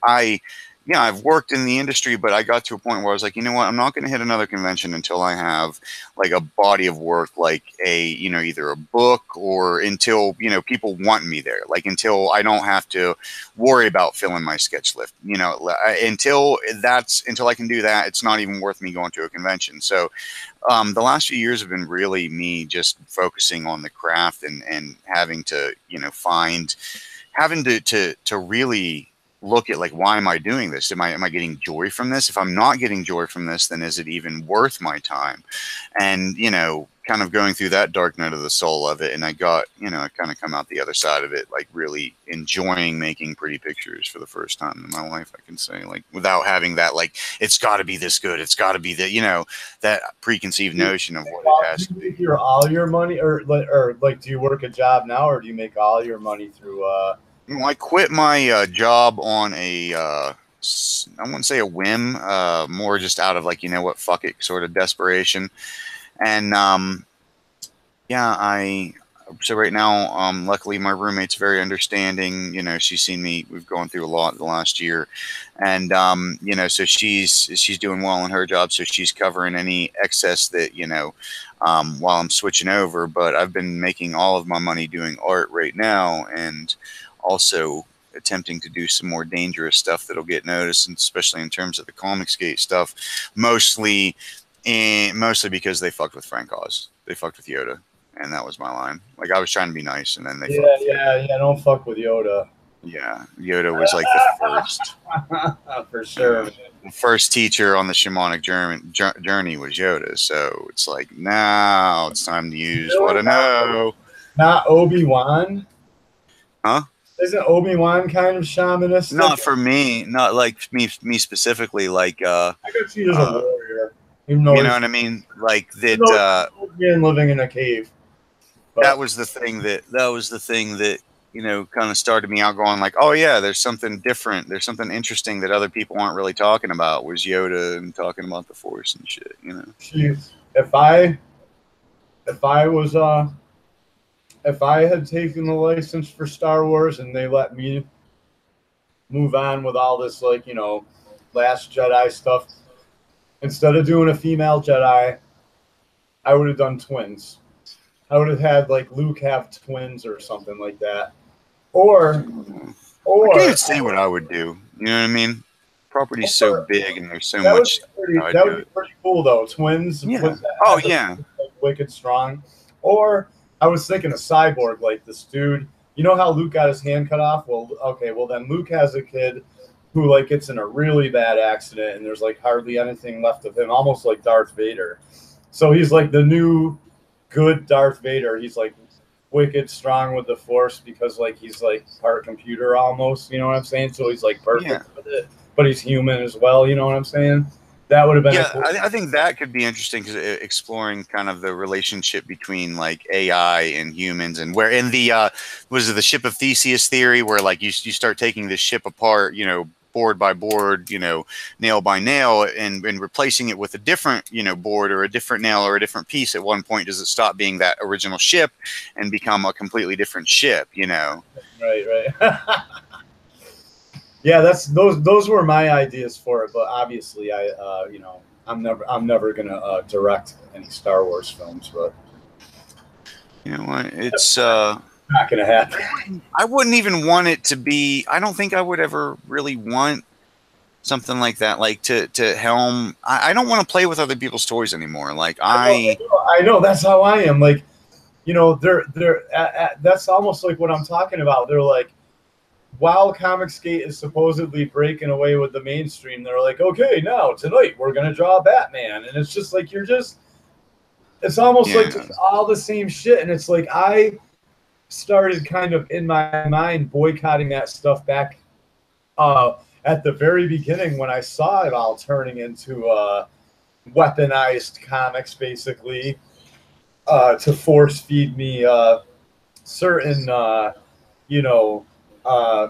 yeah, I've worked in the industry, but I got to a point where I was like, you know what, I'm not going to hit another convention until I have like a body of work, like either a book, or until, people want me there, like until I don't have to worry about filling my sketch lift, until I can do that, it's not even worth me going to a convention. So the last few years have been really me just focusing on the craft and having to, having to really look at, like, why am I doing this? Am I getting joy from this? If I'm not getting joy from this, then is it even worth my time? And, kind of going through that dark night of the soul of it. And I got, I kind of come out the other side of it, like really enjoying making pretty pictures for the first time in my life, I can say, like, without having that, like, it's got to be this good. It's got to be that, that preconceived notion of what it has to be. Do you make all your money, or like, do you work a job now, or do you make all your money through? Well, I quit my job on I wouldn't say a whim, more just out of, like, what, fuck it, sort of desperation. And yeah, so right now, luckily my roommate's very understanding. She's seen me. We've gone through a lot the last year, and so she's doing well in her job, so she's covering any excess that while I'm switching over. But I've been making all of my money doing art right now, and also attempting to do some more dangerous stuff that'll get noticed, and especially in terms of the Comicsgate stuff, mostly because they fucked with Frank Oz. They fucked with Yoda, and that was my line. Like, I was trying to be nice, and then they fucked with Yoda. Yeah, don't fuck with Yoda. Yeah, Yoda was like the first. For sure. The first teacher on the shamanic journey was Yoda, so it's like, now it's time to use what I know. Not Obi-Wan? Huh? Isn't Obi-Wan kind of shamanistic? Not for me. Not like me specifically. Like, I could see as a warrior. Even you know what I mean? Like that. Living in a cave. But that was the thing that kind of started me out going, like, oh yeah, there's something different. There's something interesting that other people aren't really talking about. Was Yoda and talking about the Force and shit. Jeez, if I had taken the license for Star Wars and they let me move on with all this, like, Last Jedi stuff, instead of doing a female Jedi, I would have done twins. I would have had, like, Luke have twins or something like that. Or I can't say what I would do. You know what I mean? Property's so big and there's so much. That would be pretty cool, though. Twins. Yeah. Yeah. Like, wicked strong. Or I was thinking a cyborg, like this dude. You know how Luke got his hand cut off? Well, okay. Well, then Luke has a kid who, like, gets in a really bad accident, and there's, like, hardly anything left of him, almost like Darth Vader. So he's like the new good Darth Vader. He's like wicked strong with the Force because, like, he's like part computer almost. You know what I'm saying? So he's like perfect with it, but he's human as well. You know what I'm saying? That would have been. Yeah, I think that could be interesting because exploring kind of the relationship between, like, AI and humans, and where in the was it the ship of Theseus theory, where, like, you start taking this ship apart, board by board, nail by nail, and replacing it with a different, board or a different nail or a different piece. At one point, does it stop being that original ship and become a completely different ship? Right. Yeah, those were my ideas for it, but obviously I'm never gonna direct any Star Wars films, but you know what, it's not gonna happen. I wouldn't even want it to be. I don't think I would ever really want something like that, like to helm. I don't want to play with other people's toys anymore. Like, I know that's how I am. Like, they're that's almost like what I'm talking about. They're like, while Comicsgate is supposedly breaking away with the mainstream, they're like, okay, now tonight we're gonna draw Batman, and it's just like it's almost like just all the same shit, and it's like I started kind of in my mind boycotting that stuff back at the very beginning when I saw it all turning into weaponized comics, basically, to force feed me certain,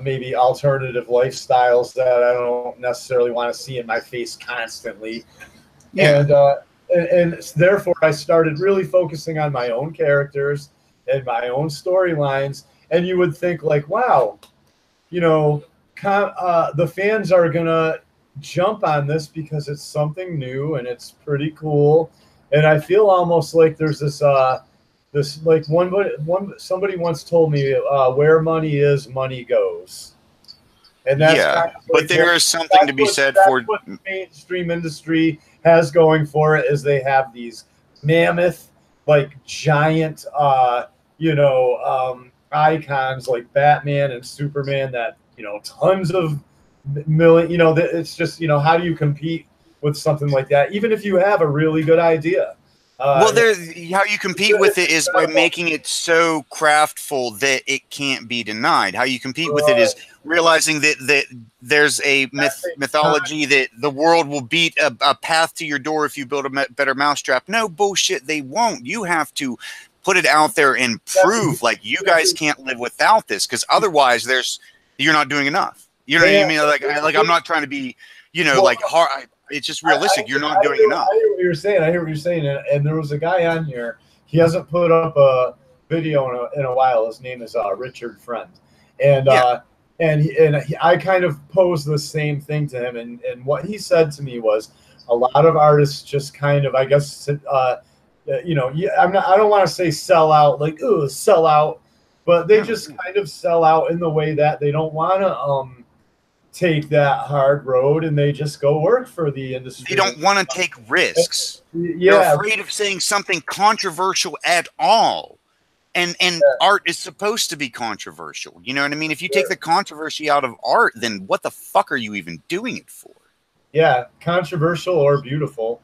maybe alternative lifestyles that I don't necessarily want to see in my face constantly. Yeah. And therefore, I started really focusing on my own characters and my own storylines. And you would think, like, wow, the fans are going to jump on this because it's something new and it's pretty cool. And I feel almost like there's this like somebody once told me, where money is, money goes. And that's kind of but there is something to be said for what the mainstream industry has going for it, is they have these mammoth, like giant, icons like Batman and Superman that, tons of million, it's just, how do you compete with something like that, even if you have a really good idea? Well, how you compete with it is by making it so craftful that it can't be denied. How you compete with it is realizing that there's a mythology that the world will beat a path to your door if you build a better mousetrap. No bullshit, they won't. You have to put it out there and prove like you guys can't live without this, because otherwise you're not doing enough. You know what I mean? Like I'm not trying to be, like hard. It's just realistic. You're not doing enough. I hear what you're saying. I hear what you're saying. And there was a guy on here. He hasn't put up a video in a while. His name is Richard Friend. And I kind of posed the same thing to him. And what he said to me was, a lot of artists just kind of, I guess, I don't want to say sell out, like, ooh, sell out, but they just kind of sell out in the way that they don't want to take that hard road, and they just go work for the industry. They don't want to take risks. They're afraid of saying something controversial at all. And art is supposed to be controversial. You know what I mean? If you take the controversy out of art, then what the fuck are you even doing it for? Yeah, controversial or beautiful.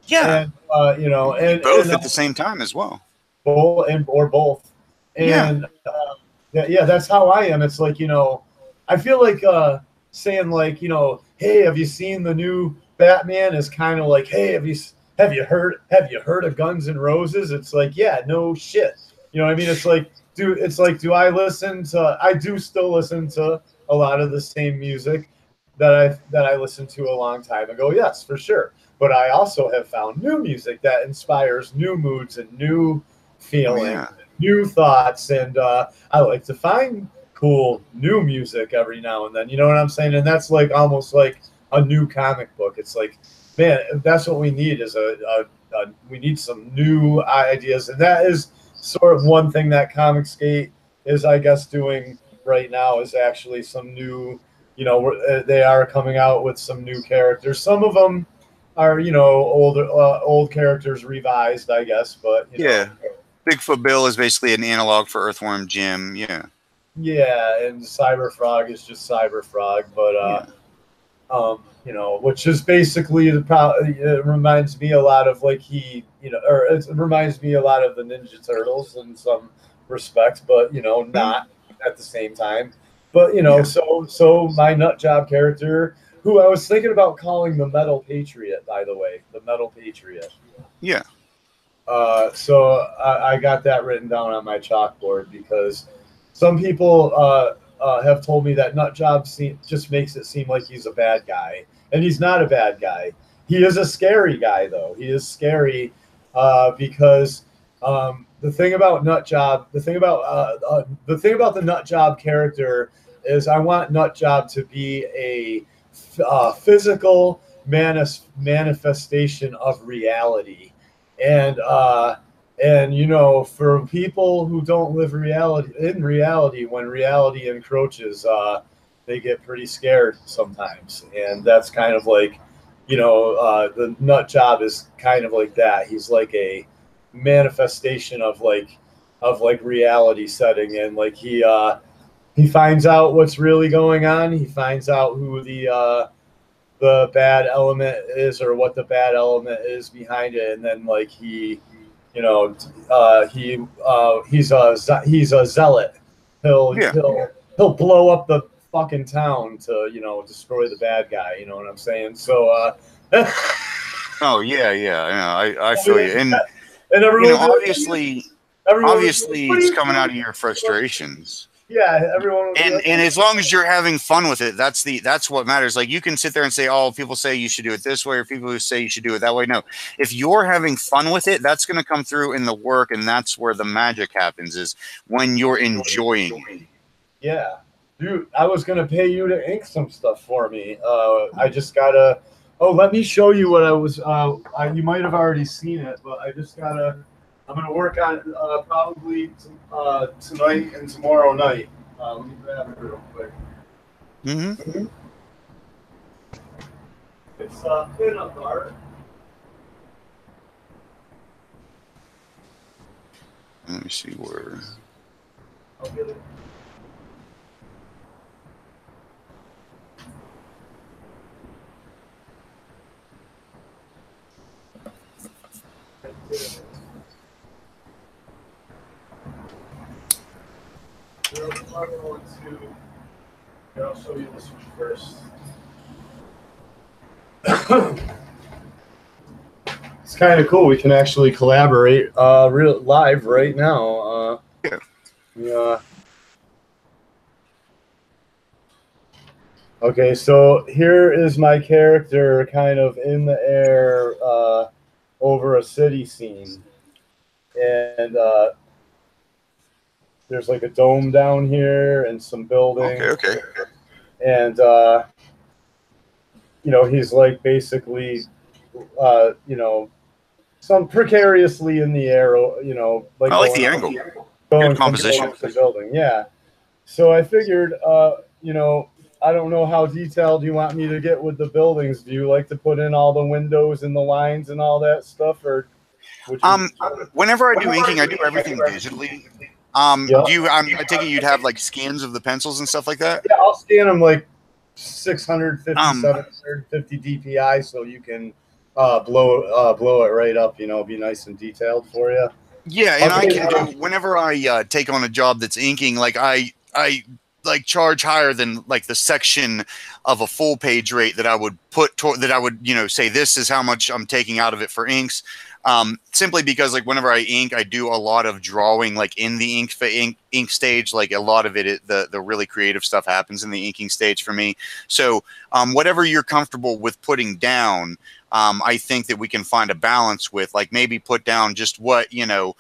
Yeah. And, and both at the same time as well. Or both. And that's how I am. It's like, I feel like saying, like, hey, have you seen the new Batman, is kind of like, hey, have you heard of Guns N' Roses? It's like, yeah, no shit. You know what I mean? It's like, I do still listen to a lot of the same music that I listened to a long time ago. Yes, for sure. But I also have found new music that inspires new moods and new feelings, new thoughts. And I like to find cool new music every now and then. You know what I'm saying? And that's like almost like a new comic book. It's like, man, that's what we need, is we need some new ideas. And that is sort of one thing that Comicsgate is, I guess, doing right now, is actually some new, they are coming out with some new characters. Some of them are, old characters revised, I guess, but Bigfoot Bill is basically an analog for Earthworm Jim. Yeah, and Cyber Frog is just Cyber Frog, but which is basically it reminds me a lot of, like, it reminds me a lot of the Ninja Turtles in some respects, but not at the same time. But so my nut job character, who I was thinking about calling the Metal Patriot, by the way, the Metal Patriot. Yeah. So I got that written down on my chalkboard, because some people have told me that nut job just makes it seem like he's a bad guy, and he's not a bad guy. He is a scary guy, though. He is scary because the thing about Nutjob, the thing about the Nutjob character is, I want Nutjob to be a physical manifestation of reality, and for people who don't live in reality, when reality encroaches, they get pretty scared sometimes, and that's kind of like, the Nutjob is kind of like that. He's like a manifestation of reality setting, and like he finds out what's really going on. He finds out who the bad element is, or what the bad element is behind it, and then like he, you know, he's a zealot. Yeah. He'll blow up the fucking town to, you know, destroy the bad guy. You know what I'm saying? So. Oh yeah, yeah. I feel you, and everyone, obviously, what are it's you coming out doing? of your frustrations. Yeah, everyone would be like, And as long as you're having fun with it, that's what matters. Like, you can sit there and say, oh, people say you should do it this way, or people who say you should do it that way. No, if you're having fun with it, that's going to come through in the work, and that's where the magic happens, is when you're enjoying it. yeah, dude, I was gonna pay you to ink some stuff for me. I just gotta. Oh, let me show you what I was. You might have already seen it, but I just gotta. I'm gonna work on it, probably tonight and tomorrow night. Let me grab it real quick. Mm-hmm. It's pin-up art. Let me see where. I'll get it. I'll show you this one first. It's kind of cool. We can actually collaborate real live right now. Yeah. Okay, so here is my character kind of in the air over a city scene. And there's like a dome down here and some buildings. Okay. And, you know, he's like basically, you know, some precariously in the air, you know. Like, I like the angle. Going Good composition. from building, yeah. So I figured, you know, I don't know how detailed you want me to get with the buildings. Do you like to put in all the windows and the lines and all that stuff, or would you? Whenever I do inking, I do everything digitally. Yep. I take it you'd have like scans of the pencils and stuff like that? Yeah, I'll scan them like 650, 750 DPI, so you can blow it right up. You know, be nice and detailed for you. Yeah, and I can do, whenever I take on a job that's inking, like I like charge higher than like the section of a full page rate that I would you know, say this is how much I'm taking out of it for inks. Simply because like whenever I ink, I do a lot of drawing like in the ink stage. Like a lot of it, the really creative stuff happens in the inking stage for me. So whatever you're comfortable with putting down, I think that we can find a balance with, like, maybe put down just what, you know,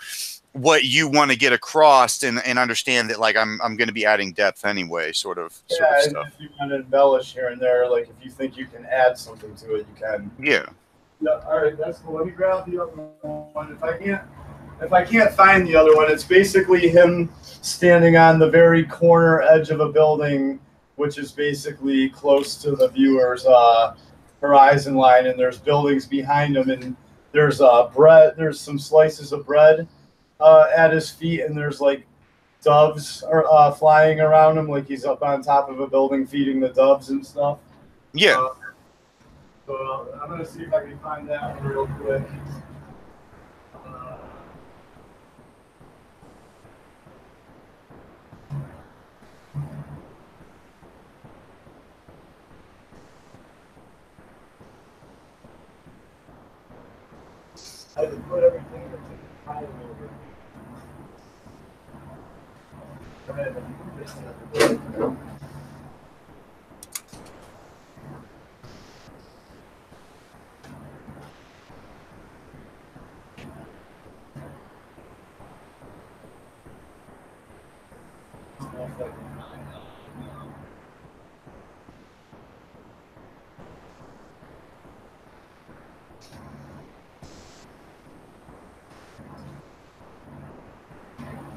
what you want to get across, and understand that like I'm going to be adding depth anyway, sort of stuff. If you want to embellish here and there, like if you think you can add something to it, you can. Yeah. Yeah. All right, that's cool. Let me grab the other one. If I can't find the other one, it's basically him standing on the very corner edge of a building, which is basically close to the viewer's horizon line, and there's buildings behind him, and there's bread. There's some slices of bread at his feet, and there's like doves are flying around him, like he's up on top of a building feeding the doves and stuff. Yeah. So I'm gonna see if I can find that one real quick. I just put everything in the pile over. Go ahead and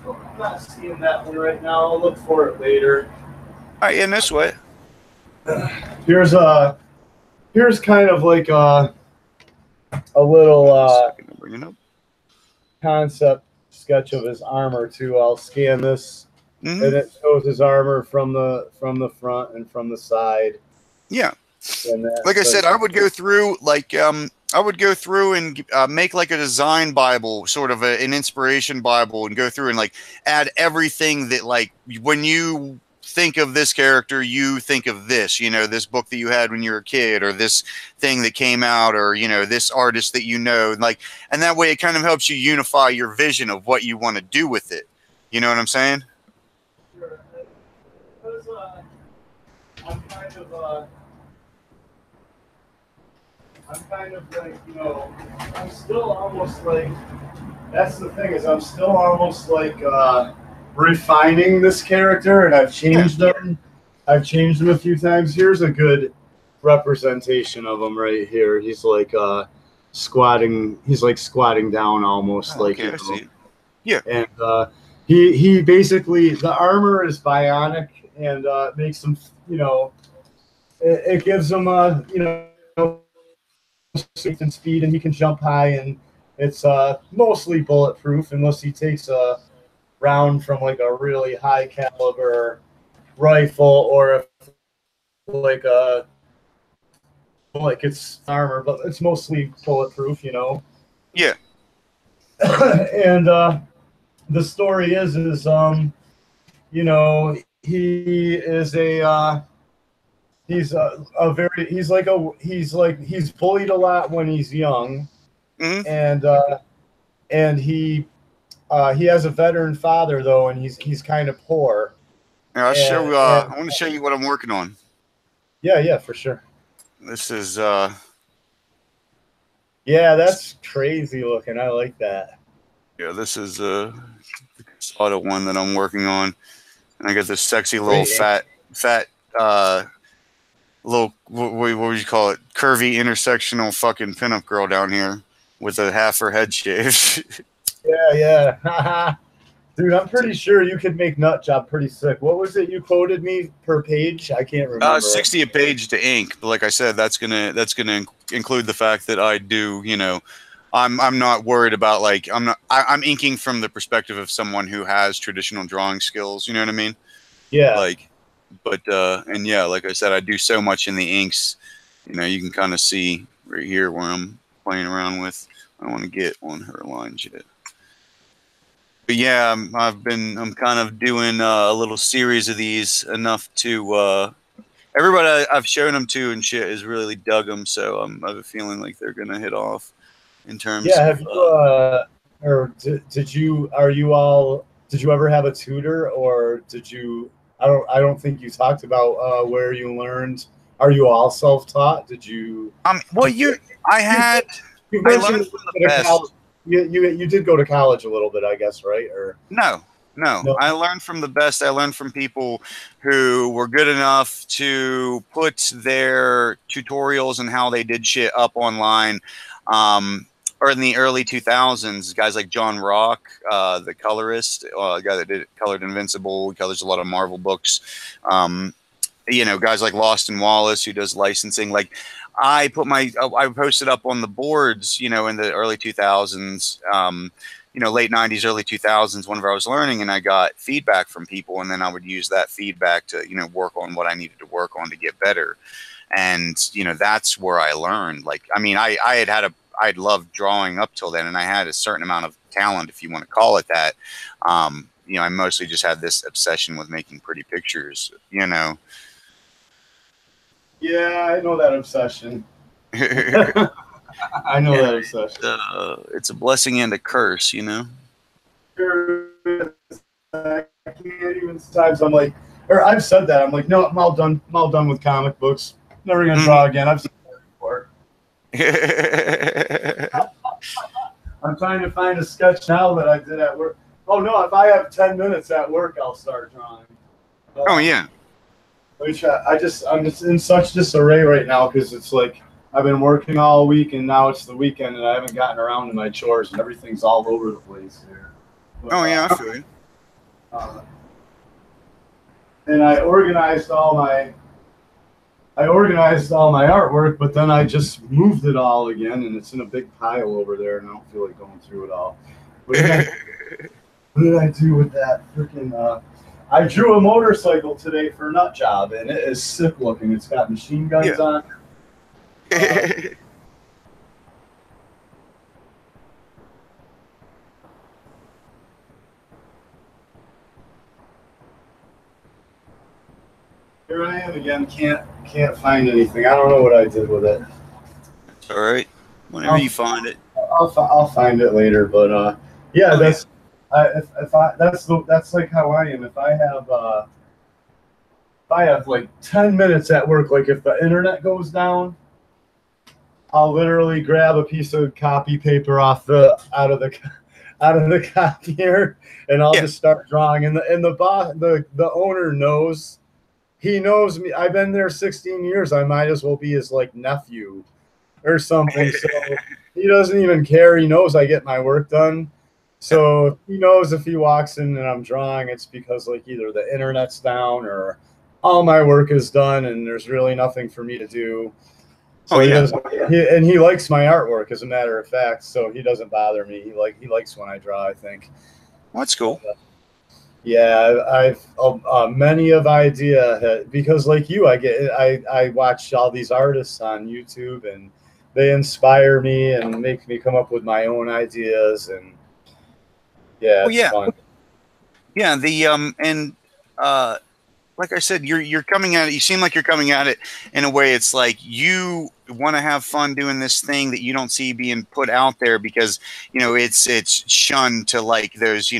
I'm not seeing that one right now. I'll look for it later. All right, in this way. Here's kind of like a little concept sketch of his armor too. I'll scan this Hmm. and it shows his armor from the front and from the side, Yeah. and Like I that's said, I would go through and make like a design Bible, sort of an inspiration Bible, and go through and like add everything that, like, when you think of this character, you think of this, this book that you had when you were a kid, or this thing that came out, or this artist that like, and that way it kind of helps you unify your vision of what you want to do with it. You know what I'm saying? sure. Because I'm kind of I'm kind of like, I'm still almost like, that's the thing, is I'm still almost like refining this character, and I've Yeah. changed them. I've changed him a few times. Here's a good representation of him right here. He's like squatting. He's like squatting down almost, Oh, like, okay, I see it. Yeah. And he basically, the armor is bionic, and makes him, it gives him strength and speed, and he can jump high, and it's mostly bulletproof unless he takes a round from like a really high caliber rifle, or if like a like it's armor, but it's mostly bulletproof. Yeah. And the story is he is he's bullied a lot when he's young, Hmm. and he has a veteran father though, and he's kind of poor. Here, I'll show. And I want to show you what I'm working on. yeah, for sure. This is Yeah, that's crazy looking. I like that. yeah, this is the auto one that I'm working on, and I got this sexy little Great. fat little what would you call it? Curvy intersectional fucking pinup girl down here with a half her head shaved. Yeah. Dude, I'm pretty sure you could make nut job pretty sick. What was it you quoted me per page? I can't remember. 60 a page to ink, but like I said, that's gonna include the fact that I do, I'm not worried about, like, I'm inking from the perspective of someone who has traditional drawing skills. You know what I mean? Yeah. Like, but and yeah, like I said, I do so much in the inks. You can kind of see right here where I'm playing around with. I want to get on her lines yet. But yeah, I'm kind of doing a little series of these, enough to everybody I've shown them to and shit has really dug them. So I have a feeling like they're gonna hit off in terms Yeah, of. have you or did you did you ever have a tutor, or did you I don't think you talked about where you learned. Are you all self-taught? Did you Well, I had you I mentioned learned from the best. you did go to college a little bit, I guess, right? Or No. no? I learned from the best. I learned from people who were good enough to put their tutorials and how they did shit up online. Or in the early 2000s, guys like John Rock, the colorist, guy that colored Invincible, he colors a lot of Marvel books. Guys like Lost and Wallace, who does licensing. Like, I posted up on the boards, in the early 2000s, late 90s, early 2000s, whenever I was learning, and I got feedback from people, and then I would use that feedback to, work on what I needed to work on to get better. And, that's where I learned. Like, I mean, I'd loved drawing up till then, and I had a certain amount of talent, if you want to call it that. I mostly just had this obsession with making pretty pictures. Yeah, I know that obsession. I know that obsession. It's a blessing and a curse, I can't even. Sometimes I'm like, or I've said that. I'm like, no, I'm all done. I'm all done with comic books. Never gonna draw again. I've seen that before. I'm trying to find a sketch now that I did at work. Oh no, if I have 10 minutes at work, I'll start drawing. Oh yeah. I'm just in such disarray right now, because it's like I've been working all week, and now it's the weekend, and I haven't gotten around to my chores, and everything's all over the place here. But, yeah, I feel you. And I organized all my artwork, but then I just moved it all again, and it's in a big pile over there, and I don't feel like going through it all. What did I do with that freaking? I drew a motorcycle today for a nut job, and it is sick looking. It's got machine guns on. Here I am again. Can't find anything. I don't know what I did with it. It's all right. Whenever you find it, I'll find it later. But yeah, that's that's like how I am. If I have like 10 minutes at work, like if the internet goes down, I'll literally grab a piece of copy paper out of the copier, and I'll just start drawing. And the owner knows. He knows me. I've been there 16 years. I might as well be his like nephew or something. So he doesn't even care. He knows I get my work done. So he knows if he walks in and I'm drawing, it's because like either the internet's down or all my work is done and there's really nothing for me to do. So he likes my artwork, as a matter of fact. So he doesn't bother me. He likes when I draw, I think. Well, that's cool. Yeah, I've many of idea because like you, I watch all these artists on YouTube and they inspire me and make me come up with my own ideas, and yeah, it's fun. Yeah, like I said, you're coming at it. You seem like you're coming at it in a way. It's like you want to have fun doing this thing that you don't see being put out there because it's shunned to like those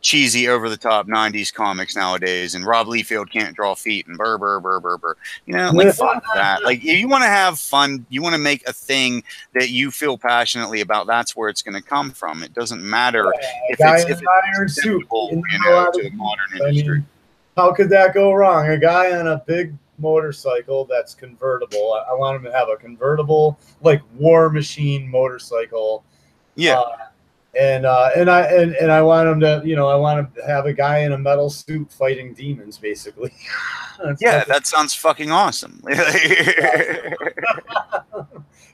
cheesy over the top '90s comics nowadays. And Rob Liefeld can't draw feet and burr burr burr burr burr. Like fuck that. Like if you want to have fun, you want to make a thing that you feel passionately about. That's where it's going to come from. It doesn't matter if it's iron suit, to modern industry. How could that go wrong? A guy on a big motorcycle that's convertible. I want him to have a convertible, like War Machine motorcycle. Yeah. And I want him to, I want to have a guy in a metal suit fighting demons, basically. That sounds fucking awesome.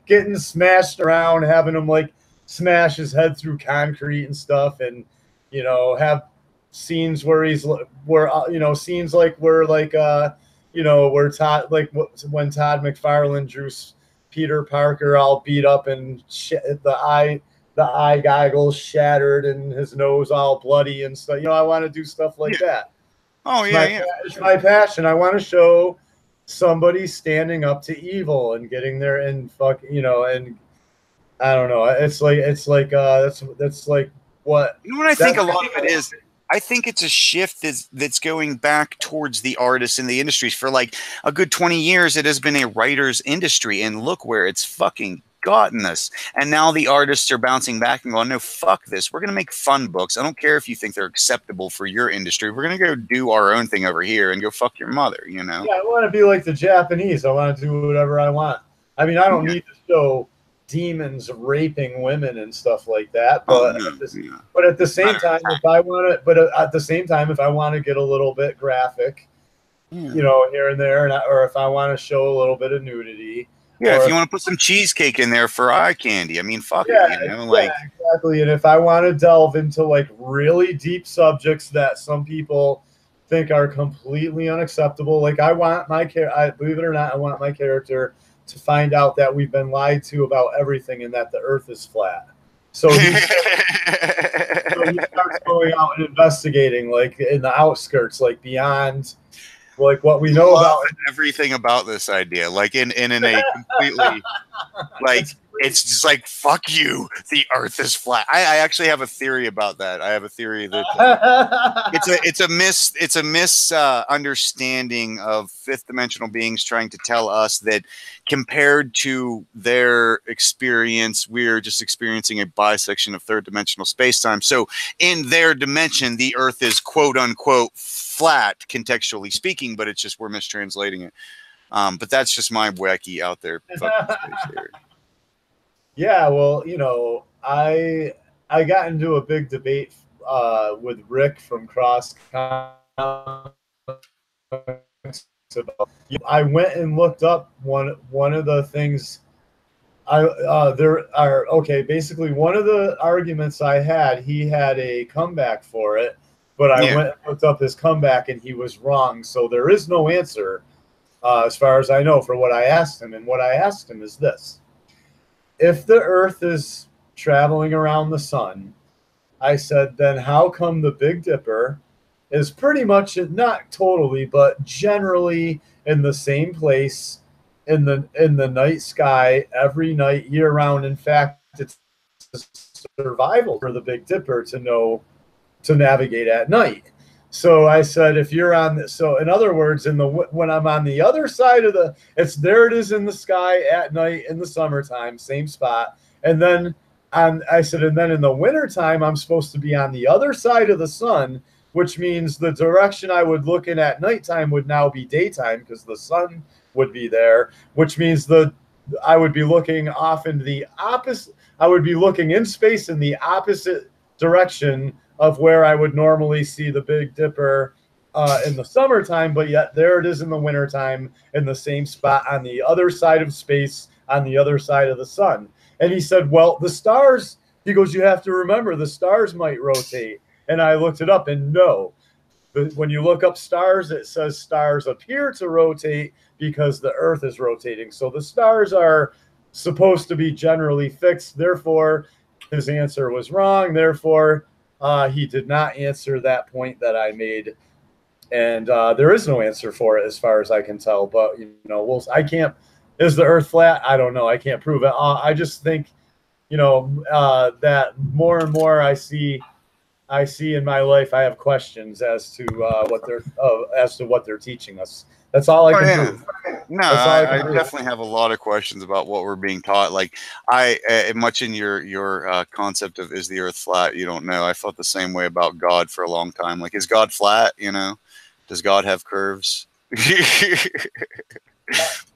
Getting smashed around, having him like smash his head through concrete and stuff, and have scenes where scenes like where where Todd, like when Todd McFarlane drew Peter Parker all beat up and the eye goggles shattered and his nose all bloody and stuff. I want to do stuff like that. It's my passion. I want to show somebody standing up to evil and getting there and and I don't know. That's like what. What I think a lot of it is. I think it's a shift that's going back towards the artists in the industries. For like a good 20 years, it has been a writer's industry, and look where it's fucking gotten us. And now the artists are bouncing back and going, no, fuck this. We're going to make fun books. I don't care if you think they're acceptable for your industry. We're going to go do our own thing over here and go fuck your mother, Yeah, I want to be like the Japanese. I want to do whatever I want. I mean, I don't need to show demons raping women and stuff like that, but at the same time, if I want to get a little bit graphic, here and there, or if I want to show a little bit of nudity, if you want to put some cheesecake in there for eye candy, I mean, fuck it, exactly. And if I want to delve into like really deep subjects that some people think are completely unacceptable, like I want my believe it or not, I want my character to find out that we've been lied to about everything and that the earth is flat. So he starts going out and investigating, like in the outskirts, like beyond like what we know about everything about this idea, like in a completely like it's just like fuck you, the earth is flat. I actually have a theory about that. I have a theory that it's a misunderstanding of fifth dimensional beings trying to tell us that compared to their experience, we're just experiencing a bisection of third dimensional space-time. So in their dimension, the earth is quote unquote flat, contextually speaking, but it's just we're mistranslating it. But that's just my wacky out there fucking space theory. Yeah, well, I got into a big debate with Rick from Cross. I went and looked up one of the things. Basically one of the arguments I had. He had a comeback for it, But I Yeah. went and looked up his comeback, and he was wrong. So there is no answer, as far as I know, for what I asked him. And what I asked him is this: if the Earth is traveling around the sun, I said, then how come the Big Dipper is pretty much, not totally, but generally in the same place in the night sky every night year round? In fact, it's survival for the Big Dipper to know to navigate at night. So I said, if you're on the, so in other words, in the when I'm on the other side of the, it's there it is in the sky at night in the summertime, same spot. And then I said, and then in the wintertime, I'm supposed to be on the other side of the sun, which means the direction I would look in at nighttime would now be daytime because the sun would be there, which means I would be looking off in the opposite. I would be looking in space in the opposite direction of where I would normally see the Big Dipper in the summertime, but yet there it is in the wintertime in the same spot on the other side of space, on the other side of the sun. And he said, well, the stars, he goes, you have to remember the stars might rotate. And I looked it up, and no. When you look up stars, it says stars appear to rotate because the Earth is rotating. So the stars are supposed to be generally fixed. Therefore, his answer was wrong. Therefore, he did not answer that point that I made, and there is no answer for it as far as I can tell. But I can't. Is the Earth flat? I don't know. I can't prove it. I just think, that more and more I see in my life, I have questions as to what they're teaching us. That's all I Oh can yeah. prove. No, That's all I can I prove. definitely have a lot of questions about what we're being taught. Like much in your concept of is the Earth flat? You don't know. I felt the same way about God for a long time. Like, is God flat? Does God have curves? Dealing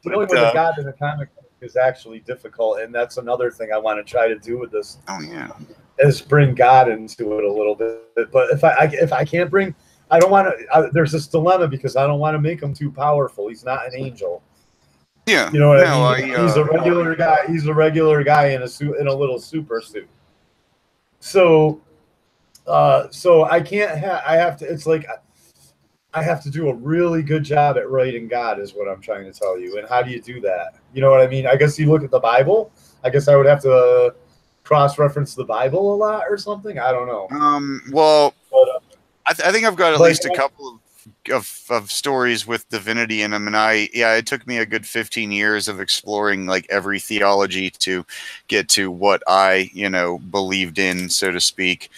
But with a god in a comic book is actually difficult, and that's another thing I want to try to do with this oh yeah, is bring God into it a little bit. But if I can't bring, I don't want to. There's this dilemma because I don't want to make him too powerful. He's not an angel. yeah. You know what I No, mean? I He's a regular guy. He's a regular guy in a suit, in a little super suit. So, so I can't have. I have to. It's like I have to do a really good job at writing God, is what I'm trying to tell you. And how do you do that? You know what I mean? I guess you look at the Bible. I guess I would have to cross-reference the Bible a lot or something. I don't know. well, But I think I've got at like, least a couple of stories with divinity in them, and it took me a good 15 years of exploring like every theology to get to what I believed in, so to speak.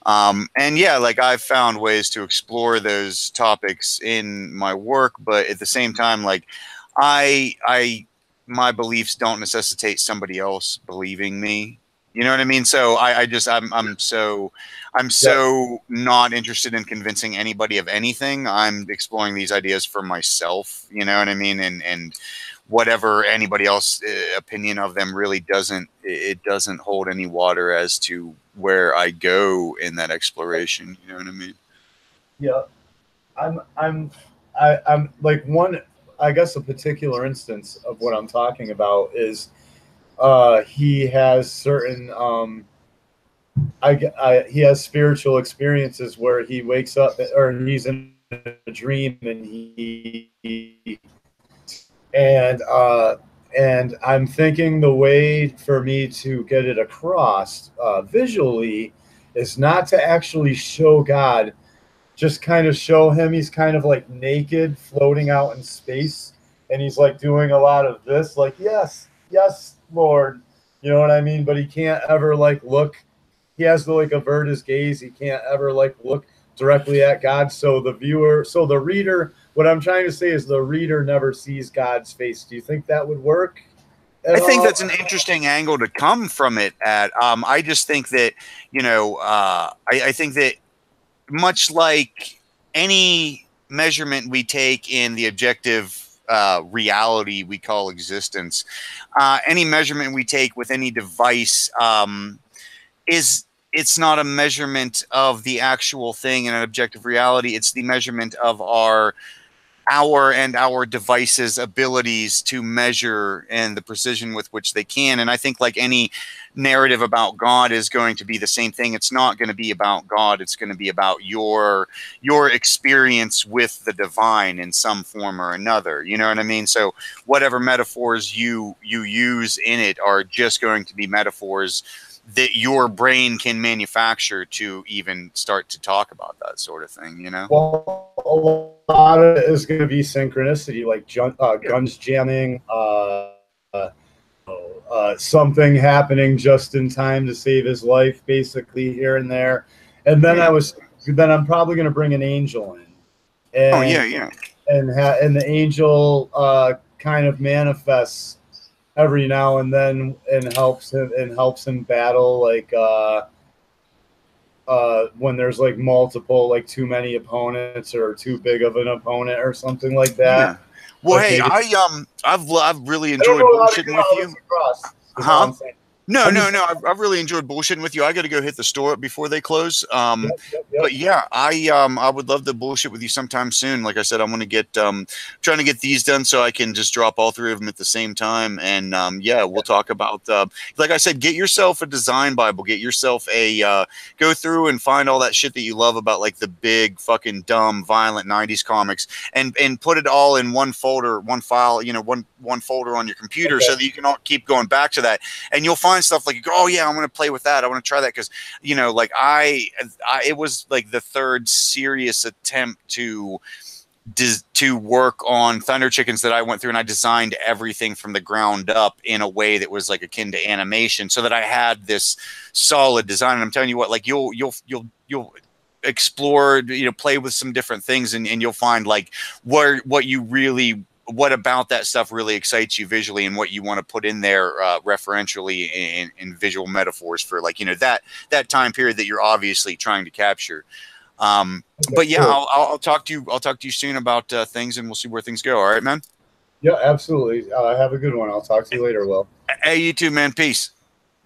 And yeah, like I've found ways to explore those topics in my work, but at the same time, like I my beliefs don't necessitate somebody else believing me. You know what I mean? So I'm yeah, so not interested in convincing anybody of anything. I'm exploring these ideas for myself. You know what I mean? And whatever anybody else opinion of them really doesn't hold any water as to where I go in that exploration. You know what I mean? yeah. I'm like one. I guess a particular instance of what I'm talking about is he has certain he has spiritual experiences where he wakes up or he's in a dream and and uh, and I'm thinking the way for me to get it across visually is not to actually show God, just kind of show him he's kind of like naked floating out in space, and he's like doing a lot of this, like, yes, yes, Lord, you know what I mean? But he can't ever like look. He has to like avert his gaze. He can't ever like look directly at God. So the reader, what I'm trying to say is the reader never sees God's face. Do you think that would work I at think all? that's an interesting angle to come from it at. I just think that, I think that much like any measurement we take in the objective reality we call existence, any measurement we take with any device is it's not a measurement of the actual thing in an objective reality. It's the measurement of our our devices' abilities to measure and the precision with which they can. And I think like any narrative about God is going to be the same thing. It's not going to be about God. It's going to be about your experience with the divine in some form or another. You know what I mean? So whatever metaphors you use in it are just going to be metaphors that your brain can manufacture to even start to talk about that sort of thing, you know? Well, a lot of it is going to be synchronicity, like Yeah. guns jamming, something happening just in time to save his life, basically here and there. And then Yeah. then I'm probably going to bring an angel in, Oh, and yeah, yeah. and the angel kind of manifests every now and then and helps him battle like when there's like multiple, like too many opponents or too big of an opponent or something like Yeah. that. Well, Like hey, maybe I've really I don't enjoyed know how to get bullshitting with all this you. across. Is all Huh? I'm saying. No, I'm no, just no. I've really enjoyed bullshitting with you. I got to go hit the store up before they close. yep, yep, But yep. yeah, I would love to bullshit with you sometime soon. Like I said, I'm gonna get trying to get these done so I can just drop all three of them at the same time. And yeah, we'll talk about like I said, get yourself a design Bible. Get yourself a go through and find all that shit that you love about like the big fucking dumb violent '90s comics, and put it all in one folder, one file. You know, one folder on your computer so Okay. that you can all keep going back to that, and you'll find stuff like, oh yeah, I'm gonna play with that. I want to try that because you know, like it was like the third serious attempt to work on Thunder Chickens that I went through, and I designed everything from the ground up in a way that was like akin to animation, so that I had this solid design. And I'm telling you what, like you'll explore, you know, play with some different things, and you'll find like what about that stuff really excites you visually and what you want to put in there referentially in visual metaphors for like, you know, that time period that you're obviously trying to capture. Okay. But yeah, Cool. I'll talk to you. I'll talk to you soon about things, and we'll see where things go. All right, man. Yeah, absolutely. Have a good one. I'll talk to you later, Will. Hey, you too, man. Peace.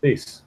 Peace.